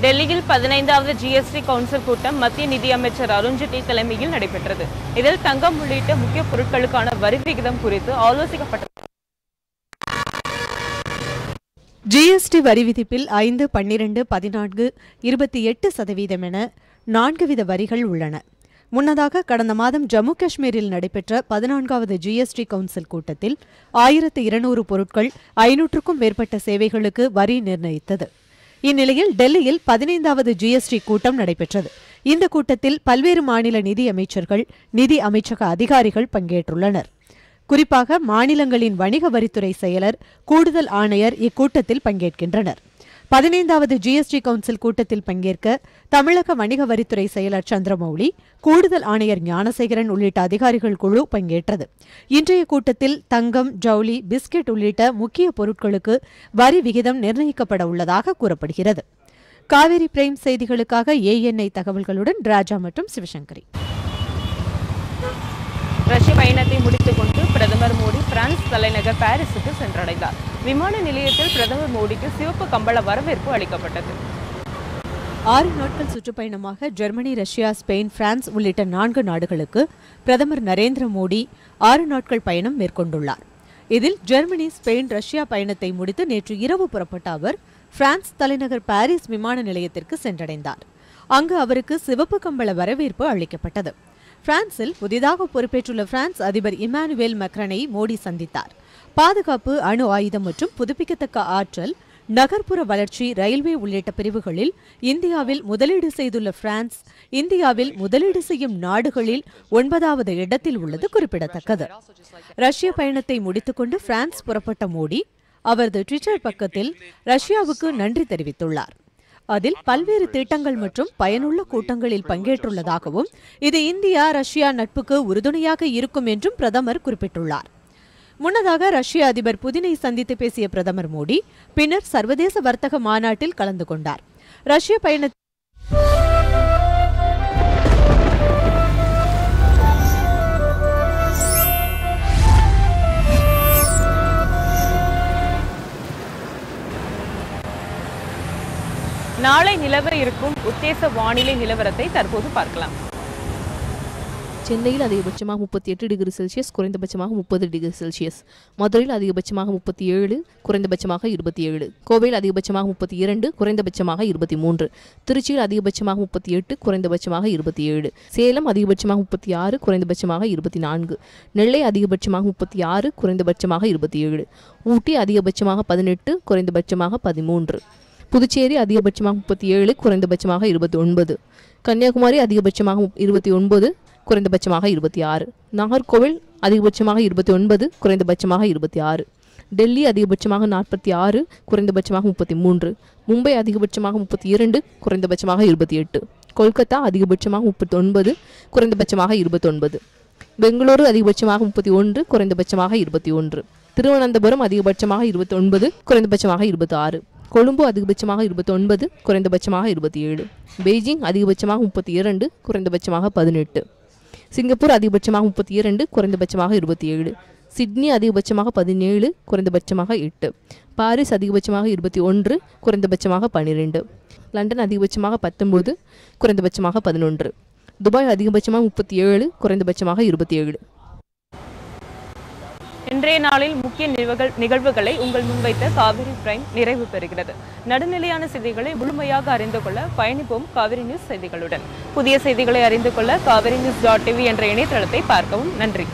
டெல்லியில் 15வது ஜிஎஸ்டி கவுன்சில் கூட்டம் மத்திய நிதியமைச்சர் அருண் ஜேட்லி தலைமையில் நடைபெற்றது. இதில் தங்கம் உள்ளிட்ட முக்கிய பொருட்களுக்கான வரி விகிதம் குறித்து ஆலோசிக்கப்பட்டது. ஜிஎஸ்டி வரி விதிப்பில் 5, 12, 14, 28% என 4 வித வரிகள் உள்ளன. முன்னதாக கடந்த மாதம் ஜம்மு காஷ்மீரில் நடைபெற்ற 14வது ஜிஎஸ்டி கவுன்சில் கூட்டத்தில் 1200 பொருட்கள் 500க்கும் மேற்பட்ட சேவைகளுக்கு வரி நிர்ணயித்தது. இந்நிலையில் டெல்லியில் 15வது ஜிஎஸ்டி கூட்டம் நடைபெற்றது. இந்த கூட்டத்தில் பல்வேறு மாநில நிதி அமைச்சர்கள், நிதி அமைச்சக அதிகாரிகள் பங்கேற்றுள்ளனர். குறிப்பாக மாநிலங்களின் வணிக வரித்துறை செயலர், கூடுதல் ஆணையர் இக்கூட்டத்தில் பங்கேற்கின்றனர். 15வது ஜிஎஸ்டி கவுன்சில் கூட்டத்தில் பங்கேற்க தமிழக வணிக வரித்துறை செயலர் சந்திரமௌலி, கூடுதல் ஆணையர் ஞானசேகரன் உள்ளிட்ட அதிகாரிகள் குழு பங்கேற்றது. இன்றைய கூட்டத்தில் தங்கம், ஜவுளி, பிஸ்கெட் உள்ளிட்ட முக்கிய பொருட்களுக்கு வரி விகிதம் நிர்ணயிக்கப்பட உள்ளதாக கூறப்படுகிறது. காவேரி பிரைம் செய்திகளுக்காக ANI தகவல்களுடன் ராஜா மற்றும் சிவசங்கரி. ரஷ்ய பயணத்தை முடித்துக் கொண்டு பிரதமர் மோடி பிரான்ஸ் தலைநகர் பாரிஸுக்கு சென்றடைந்தார். விமான நிலையத்தில் பிரதமர் மோடிக்கு சிவப்பு கம்பள வரவேற்பு அளிக்கப்பட்டது. 6 நாட்கள் சுற்றுப்பயணமாக ஜெர்மனி, ரஷ்யா, ஸ்பெயின், பிரான்ஸ் உள்ளிட்ட 4 நாடுகளுக்கு பிரதமர் நரேந்திர மோடி 6 நாட்கள் பயணம் மேற்கொண்டுள்ளார். இதில் ஜெர்மனி, ஸ்பெயின், ரஷ்யா பயணத்தை முடித்து நேற்று இரவு புறப்பட்ட அவர் பிரான்ஸ் தலைநகர் பாரிஸ் விமான நிலையத்திற்கு சென்றடைந்தார். அங்கு அவருக்கு சிவப்பு கம்பள வரவேற்பு அளிக்கப்பட்டது. பிரான்சில் புதிதாக பொறுப்பேற்றுள்ள பிரான்ஸ் அதிபர் இமானுவேல் மேக்ரானை மோடி சந்தித்தார். பாதுகாப்பு, அணு ஆயுதம் மற்றும் புதுப்பிக்கத்தக்க ஆற்றல், நகர்ப்புற வளர்ச்சி, ரயில்வே உள்ளிட்ட பிரிவுகளில் இந்தியாவில் முதலீடு செய்துள்ள பிரான்ஸ் இந்தியாவில் முதலீடு செய்யும் நாடுகளில் 9வது இடத்தில் உள்ளது குறிப்பிடத்தக்கது. ரஷ்ய பயணத்தை முடித்துக்கொண்டு பிரான்ஸ் புறப்பட்ட மோடி அவரது ட்விட்டர் பக்கத்தில் ரஷ்யாவுக்கு நன்றி தெரிவித்துள்ளார். அதில் பல்வேறு திட்டங்கள் மற்றும் பயனுள்ள கூட்டங்களில் பங்கேற்றுள்ளதாகவும் இது இந்தியா ரஷ்யா நட்புக்கு உறுதுணையாக இருக்கும் என்றும் பிரதமர் குறிப்பிட்டுள்ளார். முன்னதாக ரஷ்ய அதிபர் புதினை சந்தித்து பேசிய பிரதமர் மோடி பின்னர் சர்வதேச வர்த்தக மாநாட்டில் கலந்து கொண்டார். ரஷ்ய பயண நாளை நிலவர இருக்கும் உத்தேச வானிலை நிலவரத்தை தற்போது பார்க்கலாம். சென்னையில் அதிகபட்சமாக 38 டிகிரி செல்சியஸ், குறைந்தபட்சமாக 30 டிகிரி செல்சியஸ். மதுரையில் அதிகபட்சமாக 37, குறைந்தபட்சமாக 27. கோவையில் அதிகபட்சமாக 32, குறைந்தபட்சமாக 23. திருச்சியில் அதிகபட்சமாக 38, குறைந்தபட்சமாக 27. சேலம் அதிகபட்சமாக 36, குறைந்தபட்சமாக 24. நெல்லை அதிகபட்சமாக 36, குறைந்தபட்சமாக 27. ஊட்டி அதிகபட்சமாக 18, குறைந்தபட்சமாக 13. புதுச்சேரி அதிகபட்சமாக 37, குறைந்தபட்சமாக 29. கன்னியாகுமரி அதிகபட்சமாக 29, குறைந்தபட்சமாக 26. நாகர்கோவில் அதிகபட்சமாக 29, குறைந்தபட்சமாக 26. டெல்லி அதிகபட்சமாக 46, குறைந்தபட்சமாக 33. மும்பை அதிகபட்சமாக 32, குறைந்தபட்சமாக 28. கொல்கத்தா அதிகபட்சமாக 39, குறைந்தபட்சமாக 29. பெங்களூரு அதிகபட்சமாக 31, குறைந்தபட்சமாக 21. திருவனந்தபுரம் அதிகபட்சமாக 29, குறைந்தபட்சமாக 26. கொழும்பு அதிகபட்சமாக 29, குறைந்தபட்சமாக 27. பெய்ஜிங் அதிகபட்சமாக 32, குறைந்தபட்சமாக 18. சிங்கப்பூர் அதிகபட்சமாக 32, குறைந்தபட்சமாக 27. சிட்னி அதிகபட்சமாக 17, குறைந்தபட்சமாக 8. பாரிஸ் அதிகபட்சமாக 21, குறைந்தபட்சமாக 12. லண்டன் அதிகபட்சமாக 19, குறைந்தபட்சமாக 11. துபாய் அதிகபட்சமாக 37, குறைந்தபட்சமாக 27. இன்றைய நாளில் முக்கிய நிகழ்வுகளை உங்கள் முன்வைத்த காவிரி பிரைம் நிறைவு பெறுகிறது. நடுநிலையான செய்திகளை முழுமையாக அறிந்து கொள்ள பயணிப்போம் காவிரி நியூஸ் செய்திகளுடன். புதிய செய்திகளை அறிந்து கொள்ள kaverinews.tv என்ற இணையதளத்தை பார்க்கவும். நன்றி.